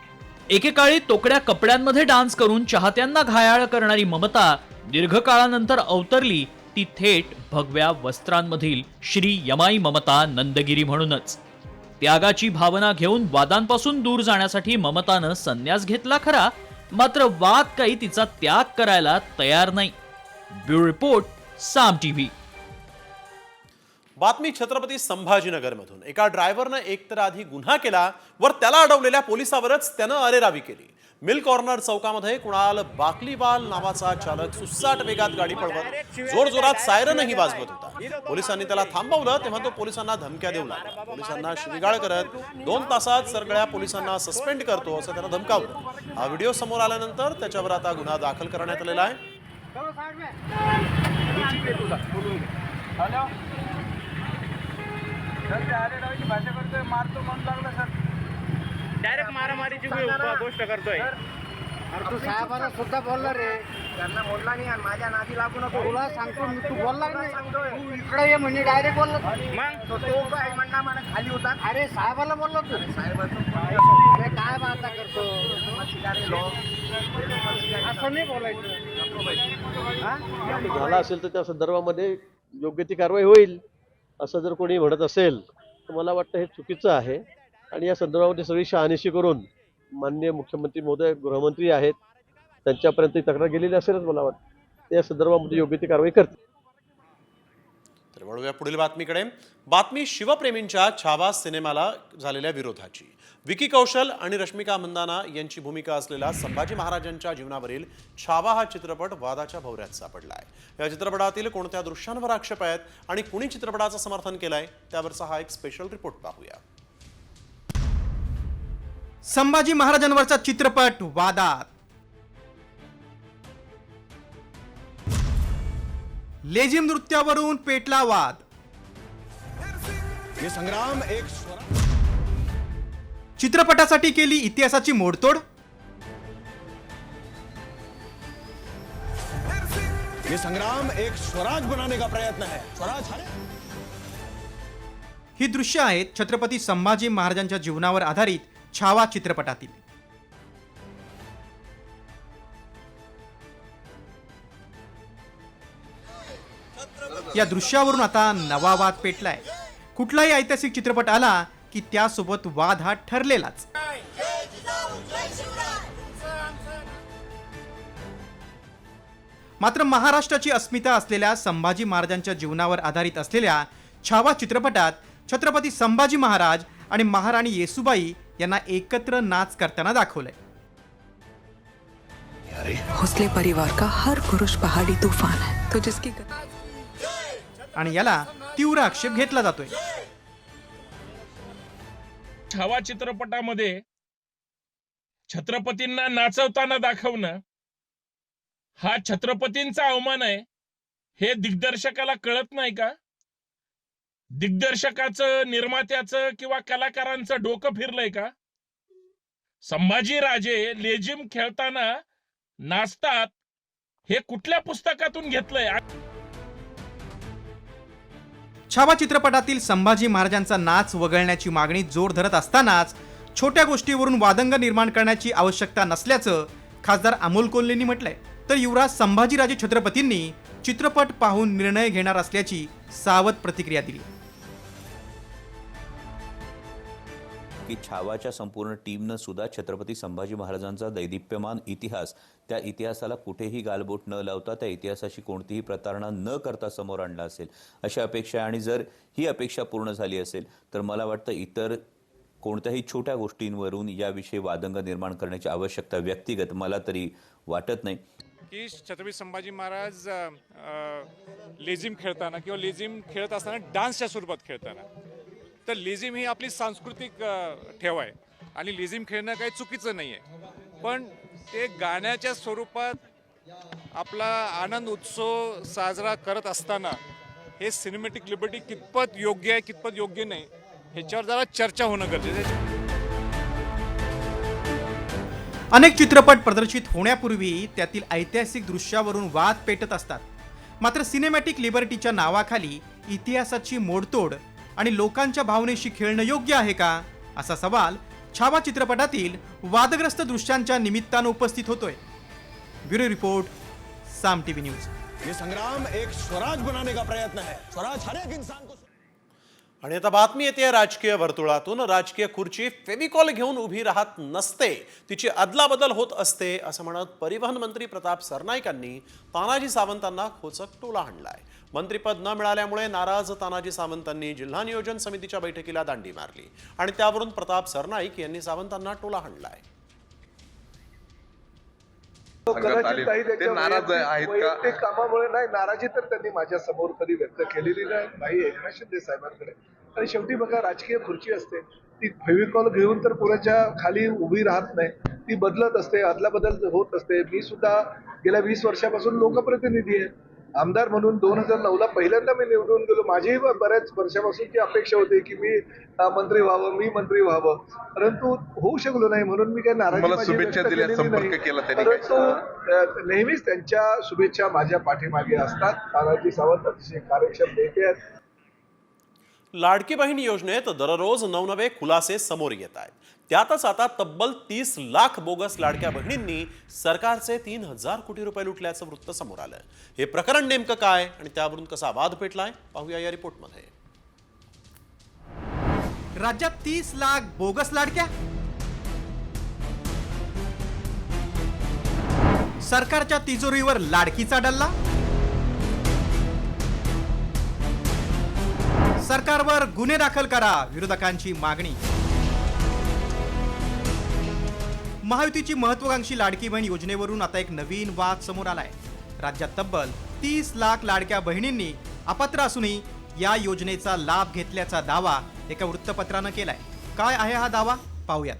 एकेकाळी तोकड्या कपड्यांमध्ये डान्स करून चाहत्यांना घायाळ करणारी ममता दीर्घकाळानंतर अवतरली ती थेट भगव्या वस्त्रांमधील श्री यमाई ममता नंदगिरी म्हणूनच। त्यागाची भावना घेऊन वादांपासून दूर जाण्यासाठी ममतानं संन्यास घेतला खरा, मात्र वाद काही तिचा त्याग करायला तयार नाही। ब्युरो रिपोर्ट, साम टीव्ही। बातमी छत्रपती संभाजीनगरमधून। एका ड्रायव्हरनं एकतर आधी गुन्हा केला, वर त्याला अडवलेल्या पोलिसावरच त्यानं अरेरावी केली। मिल कॉर्नर चौकामध्ये कुणाल बाकलीवाल नावाचा चालक सुसाट वेगात गाडी पळवत जोरजोरात सायरनही वाजवत होता। पोलिसांनी त्याला थांबवलं तेव्हा तो पोलिसांना धमक्या देऊ लागला। पोलिसांना शिवीगाळ करत 2 तासात सगळ्या पोलिसांना सस्पेंड करतो असं त्यानं धमकावलं। हा व्हिडिओ समोर आल्यानंतर त्याच्यावर आता गुन्हा दाखल करण्यात आलेला आहे। डायरेक्ट मारामारीची गोष्ट करतोय। तू साहेबांना सुद्धा बोलला रे, त्यांना बोलला नाही आणि माझ्या नादी लागू नको। तुला सांगतो मी, तू बोलला नाही, तू इकडे ये म्हणजे डायरेक्ट बोलला। मग तो काय म्हणला, मला खाली होता। अरे साहेबाला बोललो तू। अरे काय बाता करतो, असं नाही बोलायचं। झाला असेल तर त्या संदर्भामध्ये योग्य ती कारवाई होईल असं जर कोणी म्हणत असेल तर मला वाटतं हे चुकीचं आहे। आणि या संदर्भामध्ये सगळी शहानिशी करून माननीय मुख्यमंत्री महोदय, गृहमंत्री आहेत, त्यांच्यापर्यंत ही तक्रार गेलेली असेलच मला वाटतं। या संदर्भामध्ये योग्य ती कारवाई करतील। तर वळूया पुढील बातमीकडे। बातमी शिवप्रेमींच्या छावा सिनेमाला झालेल्या विरोधाची। विकी कौशल आणि रश्मिका मंदाना यांची भूमिका असलेला संभाजी महाराजांच्या जीवनावरील छावा हा चित्रपट वादाच्या भोवऱ्यात सापडलाय। या चित्रपटातील कोणत्या दृश्यांवर आक्षेप आहेत आणि कुणी चित्रपटाचं समर्थन केलंय त्यावरचा हा एक स्पेशल रिपोर्ट पाहूया। संभाजी महाराजांवरचा चित्रपट वादात। लेझिम नृत्यावरून पेटला वाद। ये संग्राम एक चित्रपटासाठी केली इतिहासाची मोडतोड। ये संग्राम एक स्वराज बनाने का प्रयत्न है। स्वराज ही दृश्य आहेत छत्रपती संभाजी महाराजांच्या जीवनावर आधारित छावा चित्रपटातील। या दृश्यावरून आता नवा वाद पेटलाय। कुठलाही ऐतिहासिक चित्रपट आला की त्यासोबत वाद हा ठरलेलाच। मात्र महाराष्ट्राची अस्मिता असलेल्या संभाजी महाराजांच्या जीवनावर आधारित असलेल्या छावा चित्रपटात छत्रपती संभाजी महाराज आणि महाराणी येसुबाई यांना एकत्र नाच करताना दाखवलंय। अरे भोसले परिवार का हर पुरुष पहाड़ी तूफान है तो जिसकी आणि याला तीव्र आक्षेप घेतला जातोय. छावा चित्रपटामध्ये छत्रपतींना नाचवताना दाखवणं हा छत्रपतींचा अवमान आहे हे दिग्दर्शकाला कळत नाही का? दिग्दर्शकाचं, निर्मात्याचं किंवा कलाकारांचं डोकं फिरलंय का? संभाजी राजे लेझिम खेळताना नाचतात हे कुठल्या पुस्तकातून घेतलंय? छावा चित्रपटातील संभाजी महाराजांचा नाच वगळण्याची मागणी जोर धरत असतानाच छोट्या गोष्टीवरून वादंग निर्माण करण्याची आवश्यकता नसल्याचं खासदार अमोल कोल्हेंनी म्हटलंय. तर युवराज संभाजीराजे छत्रपतींनी चित्रपट पाहून निर्णय घेणार असल्याची सावध प्रतिक्रिया दिली. की छावाच्या संपूर्ण टीमनं सुद्धा छत्रपती संभाजी महाराजांचा दैदिप्यमान इतिहास, त्या इतिहासाला कुठेही गालबोट न लावता त्या इतिहासाची कोणतीही प्रतारणा न करता समोर आणला असेल अशी अपेक्षा. आणि जर ही अपेक्षा पूर्ण झाली असेल तर मला वाटतं इतर कोणत्याही छोट्या गोष्टींवरून याविषयी वादंग निर्माण करण्याची आवश्यकता व्यक्तिगत मला तरी वाटत नाही. की छत्रपती संभाजी महाराज लेझिम खेळताना किंवा लेझिम खेळत असताना डान्सच्या स्वरूपात खेळताना, तर लेझिम ही आपली सांस्कृतिक ठेव आहे आणि लेझिम खेळणं काही चुकीचं नाही आहे, पण ते गाण्याच्या स्वरूपात आपला आनंद उत्सव साजरा करत असताना हे सिनेमॅटिक लिबर्टी कितपत योग्य आहे कितपत योग्य नाही ह्याच्यावर जरा चर्चा होणं गरजेचं आहे. अनेक चित्रपट प्रदर्शित होण्यापूर्वी त्यातील ऐतिहासिक दृश्यावरून वाद पेटत असतात. मात्र सिनेमॅटिक लिबर्टीच्या नावाखाली इतिहासाची मोडतोड आणि लोकांच्या भावनेशी खेळणं योग्य आहे का, असा सवाल छावा चित्रपटातील वादग्रस्त दृश्यांच्या निमित्तानं उपस्थित होतोय. ब्युरो रिपोर्ट, साम टीव्ही न्यूज. ये संग्राम एक स्वराज बनाने का प्रयत्न है. स्वराज हर एक इंसान को. आणि आता बातमी येते राजकीय वर्तुळातून. राजकीय खुर्ची फेविकॉल घेऊन उभी राहत नसते, तिची अदलाबदल होत असते, असं म्हणत परिवहन मंत्री प्रताप सरनाईकांनी तानाजी सावंतांना खोचक टोला हाणलाय. मंत्रिपद न मिळाल्यामुळे नाराज तानाजी सावंतांनी जिल्हा नियोजन समितीच्या बैठकीला दांडी मारली आणि त्यावरून प्रताप सरनाईक यांनी सावंतांना टोला हाणलाय. वैयक्तिक कामामुळे नाही, नाराजी तर त्यांनी माझ्या समोर कधी व्यक्त केलेली नाही एकनाथ शिंदे साहेबांकडे. आणि शेवटी बघा, राजकीय खुर्ची असते ती फेविकॉल घेऊन तर पुरेच्या खाली उभी राहत नाही, ती बदलत असते, अदलाबदल होत असते. मी सुद्धा गेल्या 20 वर्षापासून लोकप्रतिनिधी आहे. आमदार म्हणून 2009ला पहिल्यांदा मी निवडून गेलो. माझीही बऱ्याच वर्षापासूनची अपेक्षा होती की मी मंत्री व्हावं, परंतु होऊ शकलो नाही. म्हणून मी काही नाराजी व्यक्त केलेली नाही, परंतु नेहमीच त्यांच्या शुभेच्छा माझ्या पाठीमागे असतात. तानाजी सावंत अतिशय कार्यक्षम नेते आहेत. लाडकी बहीण योजनेत दररोज नवनवे खुलासे समोर येत आहेत. त्यातच आता तब्बल 30 लाख बोगस लाडक्या बहिणींनी सरकारचे 3000 कोटी रुपये लुटल्याचं वृत्त समोर आलं. हे प्रकरण नेमकं काय आणि त्यावरून कसा वाद पेटलाय पाहूया या रिपोर्टमध्ये. राज्यात 30 लाख बोगस लाडक्या. सरकारच्या तिजोरीवर लाडकीचा डल्ला. सरकारवर गुन्हे दाखल करा, विरोधकांची मागणी. महायुतीची महत्वाकांक्षी लाडकी बहीण योजनेवरून आता एक नवीन वाद समोर आलाय. राज्यात तब्बल 30 लाख लाडक्या बहिणींनी अपात्र असूनही या योजनेचा लाभ घेतल्याचा दावा एका वृत्तपत्रानं केलाय. काय आहे हा दावा, पाहूयात.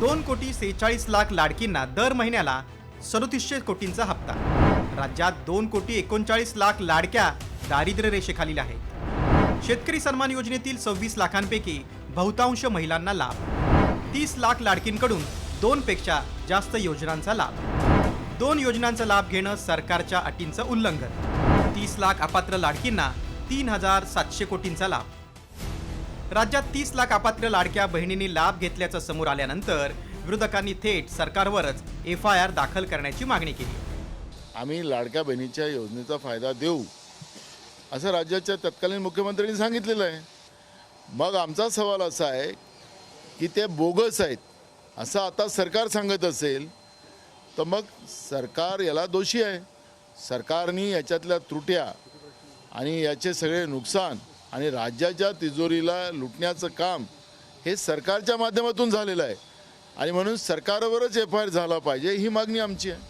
2,46,00,000 लाडकींना दर महिन्याला 3700 कोटींचा हप्ता. राज्यात 2,39,00,000 लाडक्या दारिद्र्य रेषेखालील आहेत. शेतकरी सन्मान योजनेतील 26 लाखांपैकी बहुतांश महिलांना लाभ. 30 लाख लाडकींकडून 2 पेक्षा जास्त योजनांचा लाभ. 2 योजनांचा लाभ घेणं सरकारच्या अटींचं उल्लंघन. 30 लाख अपात्र लाडकींना 3,700 कोटींचा लाभ. राज्यात 30 लाख अपात्र लाडक्या बहिणींनी लाभ घेतल्याचं समोर आल्यानंतर विरोधकांनी थेट सरकारवरच FIR दाखल करण्याची मागणी केली. आम्ही लाडक्या बहिणीच्या योजनेचा फायदा देऊ असं राज्याच्या तत्कालीन मुख्यमंत्र्यांनी सांगितलेलं आहे. मग आमचा सवाल असा आहे की ते बोगस आहेत असं आता सरकार सांगत असेल तर मग सरकार याला दोषी आहे. सरकारने याच्यातल्या त्रुट्या आणि याचे सगळे नुकसान आणि राज्याच्या तिजोरीला लुटण्याचं काम हे सरकारच्या माध्यमातून झालेलं आहे आणि म्हणून सरकारवरच FIR झाला पाहिजे ही मागणी आमची आहे.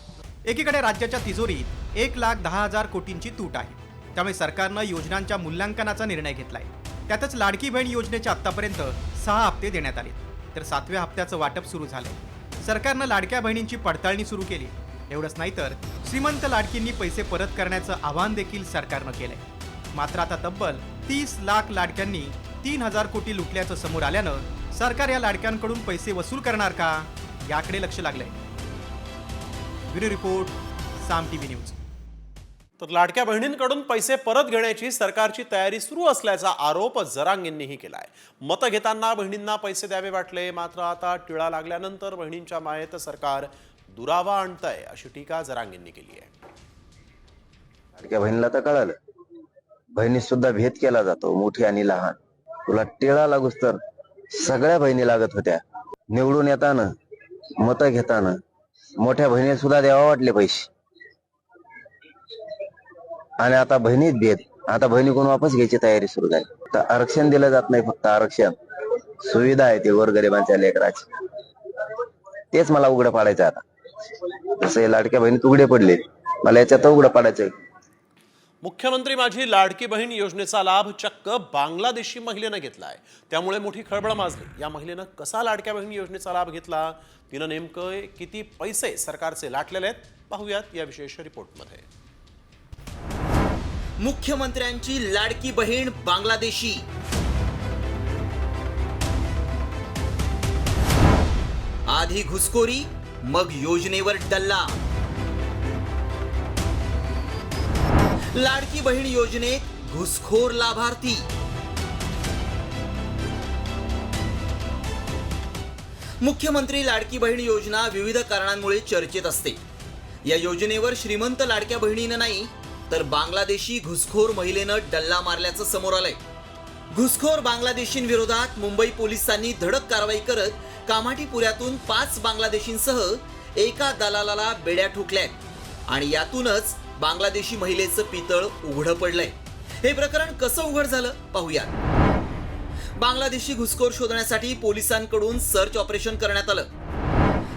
एकीकडे राज्याच्या तिजोरीत 1,10,000 कोटींची तूट आहे. त्यामुळे सरकारनं योजनांच्या मूल्यांकनाचा निर्णय घेतलाय. त्यातच लाडकी बहीण योजनेचे आतापर्यंत 6 हप्ते देण्यात आले, तर 7व्या हप्त्याचं वाटप सुरू झालंय. सरकारनं लाडक्या बहिणींची पडताळणी सुरू केली. एवढंच नाही तर श्रीमंत लाडकींनी पैसे परत करण्याचं आवाहन देखील सरकारनं केलंय. मात्र आता तब्बल 30 लाख लाडक्यांनी 3,000 कोटी लुटल्याचं समोर आल्यानं सरकार या लाडक्यांकडून पैसे वसूल करणार का, याकडे लक्ष लागलंय. ब्युरो रिपोर्ट, साम टीव्ही न्यूज. तर लाडक्या बहिणींकडून पैसे परत घेण्याची सरकारची तयारी सुरू असल्याचा आरोप जरांग यांनीही केलाय. मतं घेताना बहिणींना पैसे द्यावे वाटले, मात्र आता टिळा लागल्यानंतर बहिणींच्या मायेत सरकार दुरावा आणतंय, अशी टीका जरांग यांनी केली आहे. लाडक्या बहिणीला तर कळालं, बहिणी सुद्धा भेद केला जातो, मोठी आणि लहान. तुला टिळा लागूस तर सगळ्या बहिणी लागत होत्या. निवडून येताना मतं घेताना मोठ्या बहिणी सुद्धा द्यावा वाटले पैसे, आणि आता बहिणीत भेद. आता बहिणी कोण वापस घ्यायची तयारी सुरू झाली. तर आरक्षण दिलं जात नाही, फक्त आरक्षण सुविधा आहे ते गोरगरिबांच्या लेकराची, तेच मला उघडं पाडायचं. आता जसं हे लाडक्या बहिणीत उघडे पडले, मला याच्यात उघडं पाडायचंय. मुख्यमंत्री माझी लाडकी बहीण योजनेचा लाभ चक्क बांगलादेशी महिलेनं घेतलाय, त्यामुळे मोठी खळबळ माजली. या महिलेनं कसा लाडक्या बहीण योजनेचा लाभ घेतला, तिनं नेमकं किती पैसे सरकारचे लाटलेले आहेत, पाहूयात या विशेष रिपोर्टमध्ये. मुख्यमंत्र्यांची लाडकी बहीण बांगलादेशी. आधी घुसखोरी, मग योजनेवर डल्ला. लाडकी बहीण योजनेत घुसखोर लाभार्थी. मुख्यमंत्री लाडकी बहीण योजना विविध कारणांमुळे चर्चेत असते. या योजनेवर श्रीमंत लाडक्या बहिणीनं नाही, तर बांगलादेशी घुसखोर महिलेनं डल्ला मारल्याचं समोर आलंय. घुसखोर बांगलादेशींविरोधात मुंबई पोलिसांनी धडक कारवाई करत कामाठीपुऱ्यातून 5 बांगलादेशींसह एका दलालाला बेड्या ठोकल्यात, आणि यातूनच बांगलादेशी महिलेचं पितळ उघडं पडलंय. हे प्रकरण कसं उघड झालं पाहूयात. बांगलादेशी घुसखोर शोधण्यासाठी पोलिसांकडून सर्च ऑपरेशन करण्यात आलं.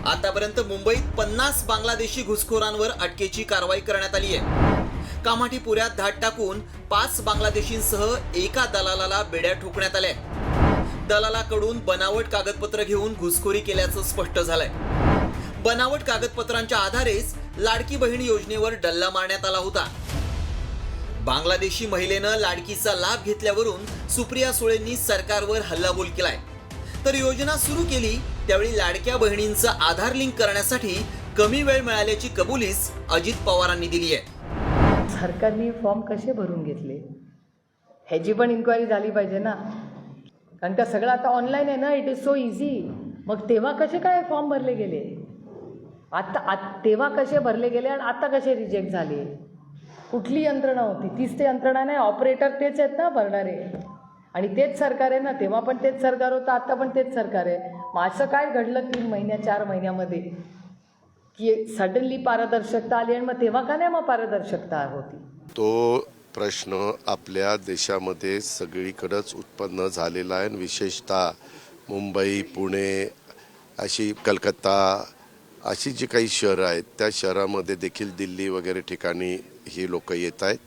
आतापर्यंत मुंबईत 50 बांगलादेशी घुसखोरांवर अटकेची कारवाई करण्यात आली आहे. कामाठीपुऱ्यात धाड टाकून 5 बांगलादेशींसह एका दलालाला बेड्या ठोकण्यात आल्या. दलालाकडून बनावट कागदपत्र घेऊन घुसखोरी केल्याचं स्पष्ट झालंय. बनावट कागदपत्रांच्या आधारेच लाडकी बहीण योजनेवर डल्ला मारण्यात आला होता. बांगलादेशी महिलेनं लाडकीचा लाभ घेतल्यावरून सुप्रिया सुळेंनी सरकारवर हल्लाबोल केलाय. तर योजना सुरू केली त्यावेळी लाडक्या बहिणींचं आधार लिंक करण्यासाठी कमी वेळ मिळाल्याची कबुलीच अजित पवारांनी दिली आहे. सरकारने फॉर्म कसे भरून घेतले ह्याची पण इन्क्वायरी झाली पाहिजे ना, कारण का सगळं आता ऑनलाईन आहे ना, इट इज सो इझी. मग तेव्हा कसे काय फॉर्म भरले गेले, आता तेव्हा कसे भरले गेले आणि आता कसे रिजेक्ट झाले, कुठली यंत्रणा होती, तीच ते यंत्रणा नाही, ऑपरेटर तेच आहेत ना भरणारे, आणि तेच सरकार आहे ना. तेव्हा पण तेच सरकार होतं, आता पण तेच सरकार आहे. मग असं काय घडलं 3 महिन्या 4 महिन्यामध्ये की सडनली पारदर्शकता आली, आणि मग तेव्हा का नाही मग पारदर्शकता होती. तो प्रश्न आपल्या देशामध्ये सगळीकडेच उत्पन्न झालेला आहे. विशेषतः मुंबई, पुणे, अशी कलकत्ता अशी जी काही शहरं आहेत त्या शहरामध्ये देखील, दिल्ली वगैरे ठिकाणी ही लोक येत आहेत.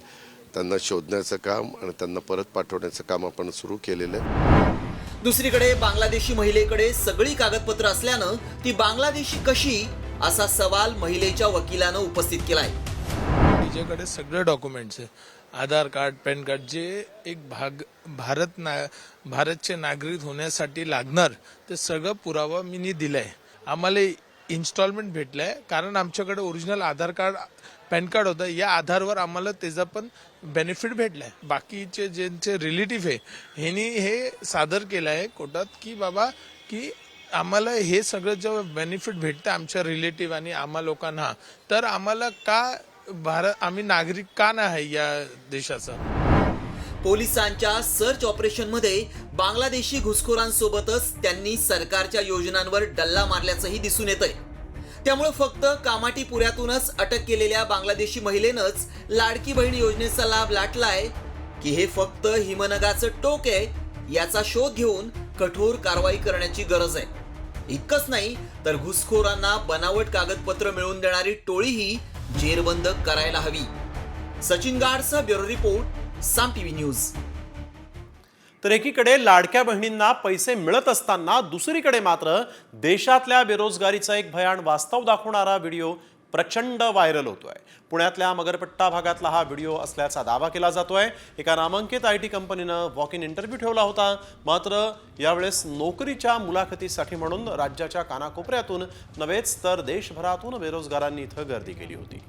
त्यांना शोधण्याचं काम आणि त्यांना परत पाठवण्याचं काम आपण सुरू केलेलं आहे. दुसरीकडे बांगलादेशी महिलेकडे सगळी कागदपत्र असल्यानं ती बांगलादेशी कशी, असा सवाल महिलेच्या वकिलानं उपस्थित केलाय. तिच्याकडे सगळे डॉक्युमेंट्स आहे, आधार कार्ड, पॅन कार्ड, जे एक भारतचे नागरिक होण्यासाठी लागणार ते सगळं पुरावा मी दिलाय. आम्हाला इन्स्टॉलमेंट भेटलाय, कारण आमच्याकडे ओरिजिनल आधार कार्ड, पॅन कार्ड होतं, या आधारवर आम्हाला त्याचा पण बेनिफिट भेटलाय. बाकीचे ज्यांचे रिलेटिव्ह आहे ह्यांनी हे सादर केलं आहे कोर्टात की बाबा की आम्हाला हे सगळं जेव्हा बेनिफिट भेटतं आमच्या रिलेटिव्ह आणि आम्हा लोकांना, तर आम्हाला का आम्ही नागरिक का नाही या देशाचा. पोलिसांच्या सर्च ऑपरेशनमध्ये बांगलादेशी घुसखोरांसोबतच त्यांनी सरकारच्या योजनांवर डल्ला मारल्याचंही दिसून येतंय. त्यामुळे फक्त कामाठीपुऱ्यातूनच अटक केलेल्या बांगलादेशी महिलेनंच लाडकी बहीण योजनेचा लाभ लाटलाय की हे फक्त हिमनगाचं टोक आहे, याचा शोध घेऊन कठोर कारवाई करण्याची गरज आहे. इतकंच नाही तर घुसखोरांना बनावट कागदपत्र मिळवून देणारी टोळीही जेरबंद करायला हवी. सचिन गाडचा ब्युरो रिपोर्ट, साम टीव्ही न्यूज. तर एकीकडे लाडक्या बहिणींना पैसे मिळत असताना दुसरीकडे मात्र देशातल्या बेरोजगारीचा एक भयान वास्तव दाखवणारा व्हिडिओ प्रचंड व्हायरल होतोय. पुण्यातल्या मगरपट्टा भागातला हा व्हिडिओ असल्याचा दावा केला जातोय. एका नामांकित IT कंपनीनं वॉक इन इंटरव्ह्यू ठेवला होता. मात्र यावेळेस नोकरीच्या मुलाखतीसाठी म्हणून राज्याच्या कानाकोपऱ्यातून नव्हेच तर देशभरातून बेरोजगारांनी इथं गर्दी केली होती.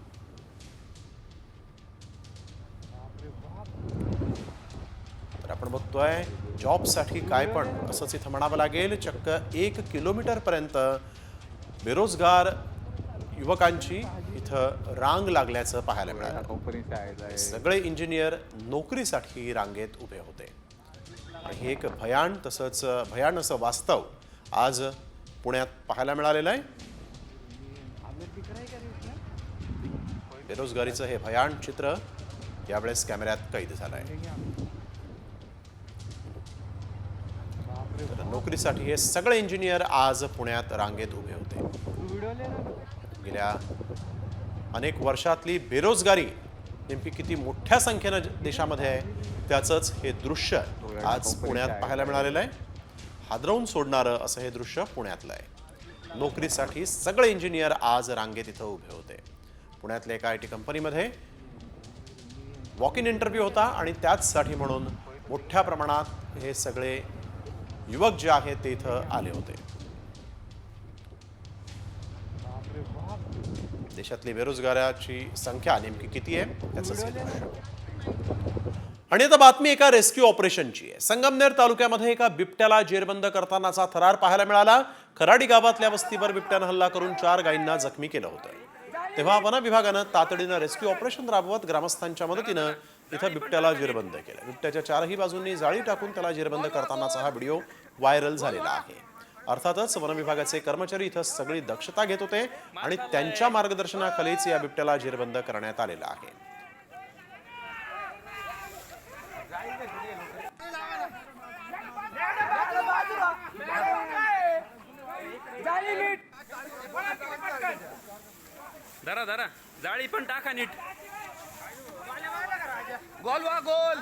तर आपण बघतोय जॉबसाठी काय पण असंच इथं म्हणावं लागेल. चक्क 1 किलोमीटरपर्यंत बेरोजगार युवकांची इथं रांग लागल्याचं पाहायला मिळालं. सगळे इंजिनियर नोकरीसाठी रांगेत उभे होते. आणि हे एक भयान तसंच भयान असं वास्तव आज पुण्यात पाहायला मिळालेलं आहे. बेरोजगारीचं हे भयान चित्र यावेळेस कॅमेऱ्यात कैद झालं आहे. तर नोकरीसाठी हे सगळे इंजिनियर आज पुण्यात रांगेत उभे होते. गेल्या अनेक वर्षातली बेरोजगारी नेमकी किती मोठ्या संख्येनं देशामध्ये आहे त्याचंच हे दृश्य आज पुण्यात पाहायला मिळालेलं आहे. हादरवून सोडणारं असं हे दृश्य पुण्यातलं आहे. नोकरीसाठी सगळे इंजिनियर आज रांगेत इथं उभे होते. पुण्यातल्या एका IT कंपनीमध्ये वॉक इन इंटरव्ह्यू होता आणि त्याचसाठी म्हणून मोठ्या प्रमाणात हे सगळे युवक जे आहेत ते इथं आले होते. देशातली बेरोजगाराची संख्या नेमकी किती आहे त्याचं. आणि आता बातमी एका रेस्क्यू ऑपरेशनची आहे. संगमनेर तालुक्यामध्ये एका बिबट्याला जेरबंद करतानाचा थरार पाहायला मिळाला. खराडी गावातल्या वस्तीवर बिबट्यानं हल्ला करून 4 गायींना जखमी केलं होतं. तेव्हा वन विभागानं तातडीनं रेस्क्यू ऑपरेशन राबवत ग्रामस्थांच्या मदतीनं इथं बिबट्याला जेरबंद केलं. बिबट्याच्या 4ही बाजूंनी जाळी टाकून त्याला जेरबंद करतानाचा हा व्हिडिओ व्हायरल झालेला आहे. अर्थातच वन विभागाचे कर्मचारी इथं सगळी दक्षता घेत होते आणि त्यांच्या मार्गदर्शनाखालीच या बिबट्याला जेरबंद करण्यात आलेला आहे. धरा जाळी पण टाका नीट. गोलवा गोल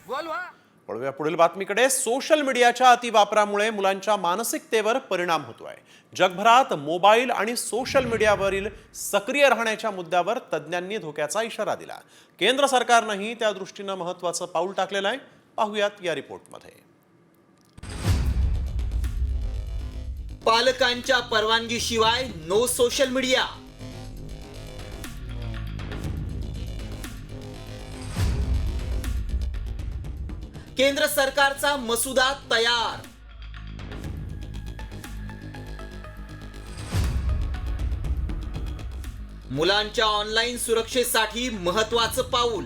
गोलवा. वळूया पुढील बातमीकडे. सोशल मीडियाच्या अतिवापरामुळे मुलांच्या मानसिकतेवर परिणाम होतोय. जगभरात मोबाईल आणि सोशल मीडियावरील सक्रिय राहण्याच्या मुद्द्यावर तज्ज्ञांनी धोक्याचा इशारा दिला. केंद्र सरकारनंही त्या दृष्टीनं महत्त्वाचं पाऊल टाकलेलं आहे. पाहूयात या रिपोर्टमध्ये. पालकांच्या परवानगीशिवाय नो सोशल मीडिया. केंद्र सरकारचा मसुदा तयार. मुलांच्या ऑनलाईन सुरक्षेसाठी महत्त्वाचं पाऊल.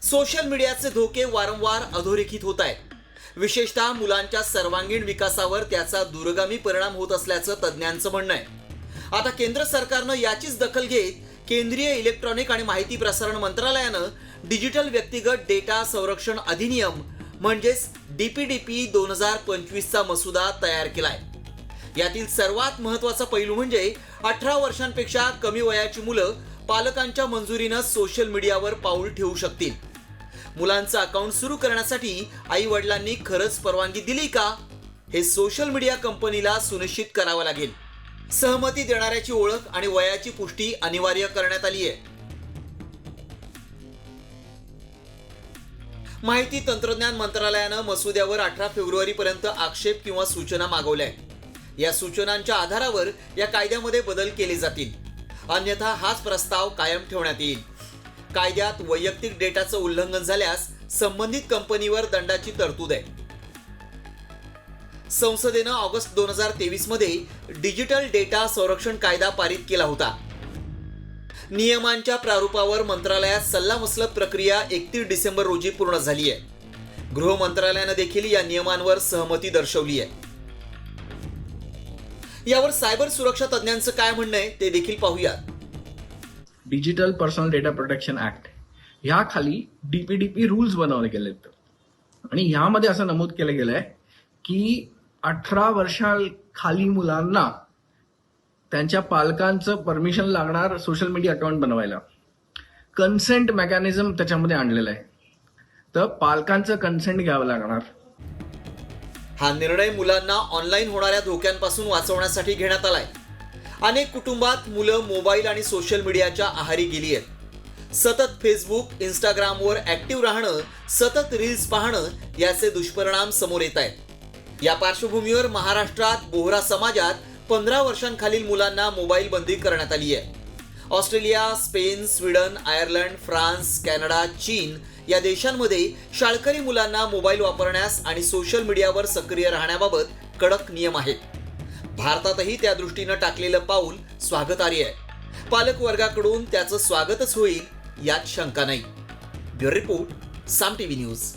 सोशल मीडियाचे धोके वारंवार अधोरेखित होत आहेत. विशेषतः मुलांच्या सर्वांगीण विकासावर त्याचा दूरगामी परिणाम होत असल्याचं तज्ज्ञांचं म्हणणं आहे. आता केंद्र सरकारनं याचीच दखल घेत केंद्रीय इलेक्ट्रॉनिक आणि माहिती प्रसारण मंत्रालयानं डिजिटल व्यक्तिगत डेटा संरक्षण अधिनियम म्हणजेच DPDP 2025चा मसुदा तयार केलाय. यातील सर्वात महत्त्वाचा पैलू म्हणजे 18 वर्षांपेक्षा कमी वयाची मुलं पालकांच्या मंजुरीनं सोशल मीडियावर पाऊल ठेवू शकतील. मुलांचं अकाउंट सुरू करण्यासाठी आई वडिलांनी खरंच परवानगी दिली का हे सोशल मीडिया कंपनीला सुनिश्चित करावं लागेल. सहमती देणाऱ्याची ओळख आणि वयाची पुष्टी अनिवार्य करण्यात आली आहे. माहिती तंत्रज्ञान मंत्रालयानं मसुद्यावर 18 फेब्रुवारीपर्यंत आक्षेप किंवा सूचना मागवल्या. या सूचनांच्या आधारावर या कायद्यामध्ये बदल केले जातील. अन्यथा हाच प्रस्ताव कायम ठेवण्यात येईल. कायद्यात वैयक्तिक डेटाचं उल्लंघन झाल्यास संबंधित कंपनीवर दंडाची तरतूद आहे. संसदेनं ऑगस्ट 2023 मध्ये डिजिटल डेटा संरक्षण कायदा पारित केला होता. नियमांच्या प्रारूपावर मंत्रालयात सल्लामसलत प्रक्रिया 31 डिसेंबर रोजी पूर्ण झाली आहे. गृह मंत्रालयानं देखील या नियमांवर सहमती दर्शवली आहे. यावर सायबर सुरक्षा तज्ञांचं काय म्हणणं आहे ते देखील पाहूयात. Digital personal data protection act ह्या खाली DPDP रूल्स बनवले गेलेत आणि ह्यामध्ये असं नमूद केलं गेलंय की 18 वर्षाखालील खाली मुलांना त्यांच्या पालकांचं परमिशन लागणार सोशल मीडिया अकाउंट बनवायला. कन्सेंट मेकॅनिझम त्याच्यामध्ये आणलेलं आहे. तर पालकांचं कन्सेंट घ्यावं लागणार. हा निर्णय मुलांना ऑनलाईन होणाऱ्या धोक्यांपासून वाचवण्यासाठी घेण्यात आलाय. अनेक कुटुंबात मुलं मोबाईल आणि सोशल मीडियाच्या आहारी गेली आहेत. सतत फेसबुक, इंस्टाग्रामवर ऍक्टिव्ह राहणं, सतत रील्स पाहणं याचे दुष्परिणाम समोर येत आहेत. या पार्श्वभूमीवर महाराष्ट्रात बोहरा समाजात 15 वर्षांखालील मुलांना मोबाईल बंदी करण्यात आली आहे. Australia, Spain, Sweden, Ireland, France, Canada, चीन या देशांमध्ये शाळकरी मुलांना मोबाईल वापरण्यास आणि सोशल मीडियावर सक्रिय राहण्याबाबत कडक नियम आहेत. भारतातही त्या दृष्टीनं टाकलेलं पाऊल स्वागतार्ह आहे. पालक वर्गाकडून त्याचं स्वागतच होईल यात शंका नाही. ब्युरो रिपोर्ट, साम टीव्ही न्यूज.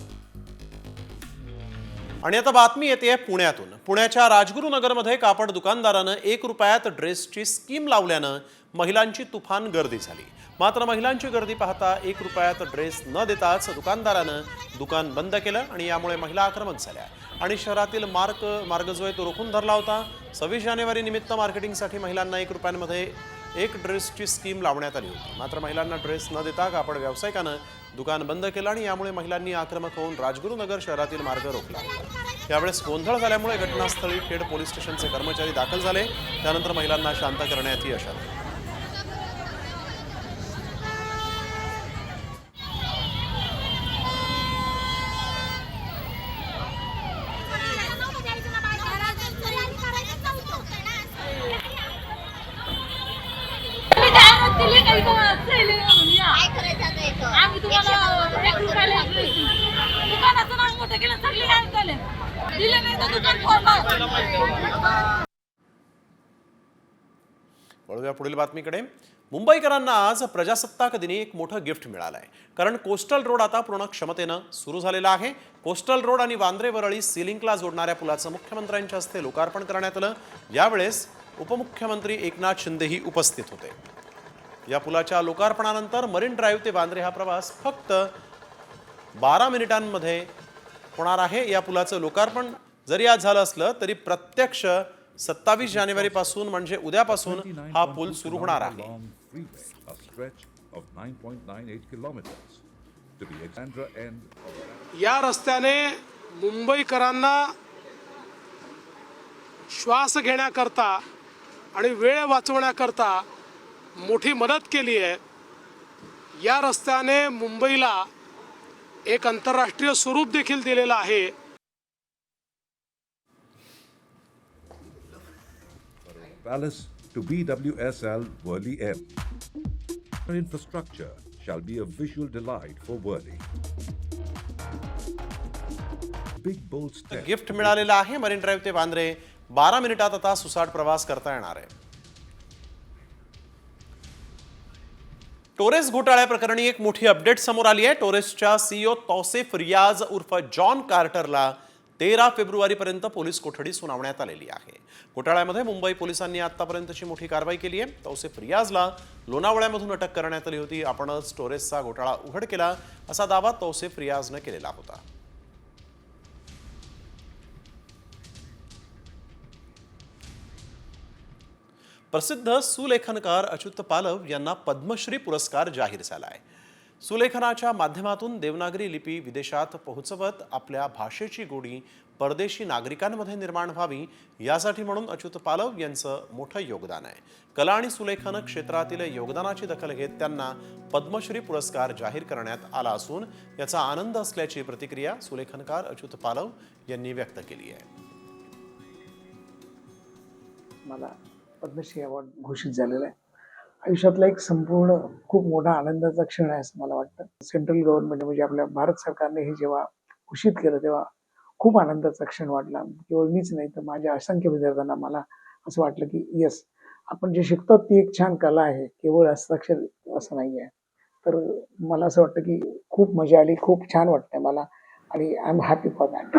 आणि आता बातमी येते पुण्यातून. पुण्याच्या राजगुरुनगरमध्ये कापड दुकानदारानं 1 रुपयात ड्रेसची स्कीम लावल्यानं महिलांची तुफान गर्दी झाली. मात्र महिलांची गर्दी पाहता 1 रुपयात ड्रेस न देताच दुकानदारानं दुकान बंद केलं आणि यामुळे महिला आक्रमक झाल्या आणि शहरातील मार्ग जो आहे तो रोखून धरला होता. 26 जानेवारी निमित्त मार्केटिंगसाठी महिलांना 1 रुपयांमध्ये 1 ड्रेसची स्कीम लावण्यात आली होती. मात्र महिलांना ड्रेस न देता कापड व्यावसायिकानं दुकान बंद केलं आणि यामुळे महिलांनी आक्रमक होऊन राजगुरुनगर शहरातील मार्ग रोखला होता. यावेळेस गोंधळ झाल्यामुळे घटनास्थळी खेड पोलीस स्टेशनचे कर्मचारी दाखल झाले. त्यानंतर महिलांना शांत करण्यात यश आलं. वळूया पुढील बातमीकडे. मुंबईकरांना आज प्रजासत्ताक दिनी एक मोठं गिफ्ट मिळालं आहे. कारण कोस्टल रोड आता पूर्ण क्षमतेनं सुरू झालेला आहे. कोस्टल रोड आणि वांद्रे वरळी सिलिंकला जोडणाऱ्या पुलाचं मुख्यमंत्र्यांच्या हस्ते लोकार्पण करण्यात आलं. यावेळेस उपमुख्यमंत्री एकनाथ शिंदेही उपस्थित होते. या पुलाच्या लोकार्पणानंतर मरीन ड्राईव्ह ते वांद्रे हा प्रवास फक्त 12 मिनिटांमध्ये होणार आहे. या पुलाचं लोकार्पण जरी आज झालं असलं तरी प्रत्यक्ष 27 जानेवारीपासून म्हणजे उद्यापासून हा पूल सुरू होणार आहे. या रस्त्याने मुंबईकरांना श्वास घेण्याकरता आणि वेळ वाचवण्याकरता मोठी मदत केली आहे. या रस्त्याने मुंबईला एक आंतरराष्ट्रीय स्वरूप देखील दिलेलं आहे. Palace to BWSL Worli M. Infrastructure shall be a visual delight for Worli. Big bold step. Gift मिळालेलं आहे. मरीन ड्राईव्ह ते वांद्रे 12 मिनिटात आता सुसाट प्रवास करता येणार आहे. टोरेस घोटाळ्याप्रकरणी एक मोठी अपडेट समोर आली आहे. टोरेसच्या सीईओ तौसिफ रियाज उर्फ जॉन कार्टरला 13 फेब्रुवारीपर्यंत पोलीस कोठडी सुनावण्यात आलेली आहे. घोटाळ्यामध्ये मुंबई पोलिसांनी आतापर्यंतची मोठी कारवाई केली आहे. तौसिफ रियाजला लोणावळ्यामधून अटक करण्यात आली होती. आपणच टोरेसचा घोटाळा उघड केला असा दावा तौसिफ रियाजनं केलेला होता. प्रसिद्ध सुलेखनकार अच्युत पालव यांना पद्मश्री पुरस्कार जाहीर झाला आहे. सुलेखनाच्या माध्यमातून देवनागरी लिपी विदेशात पोहोचवत आपल्या भाषेची गोडी परदेशी नागरिकांमध्ये निर्माण व्हावी यासाठी म्हणून अच्युत पालव यांचं मोठं योगदान आहे. कला आणि सुलेखन क्षेत्रातील योगदानाची दखल घेत त्यांना पद्मश्री पुरस्कार जाहीर करण्यात आला असून याचा आनंद असल्याची प्रतिक्रिया सुलेखनकार अच्युत पालव यांनी व्यक्त केली आहे. मला पद्मश्री अवॉर्ड घोषित झालेला आहे. आयुष्यातला एक संपूर्ण खूप मोठा आनंदाचा क्षण आहे असं मला वाटतं. सेंट्रल गव्हर्नमेंट म्हणजे आपल्या भारत सरकारने हे जेव्हा घोषित केलं तेव्हा खूप आनंदाचा क्षण वाटला. केवळ मीच नाही तर माझ्या असंख्य विद्यार्थ्यांना मला असं वाटलं की येस, आपण जे शिकतो ती एक छान कला आहे, केवळ हस्ताक्षर असं नाही आहे. तर मला असं वाटतं की खूप मजा आली, खूप छान वाटतंय मला आणि I am happy for that.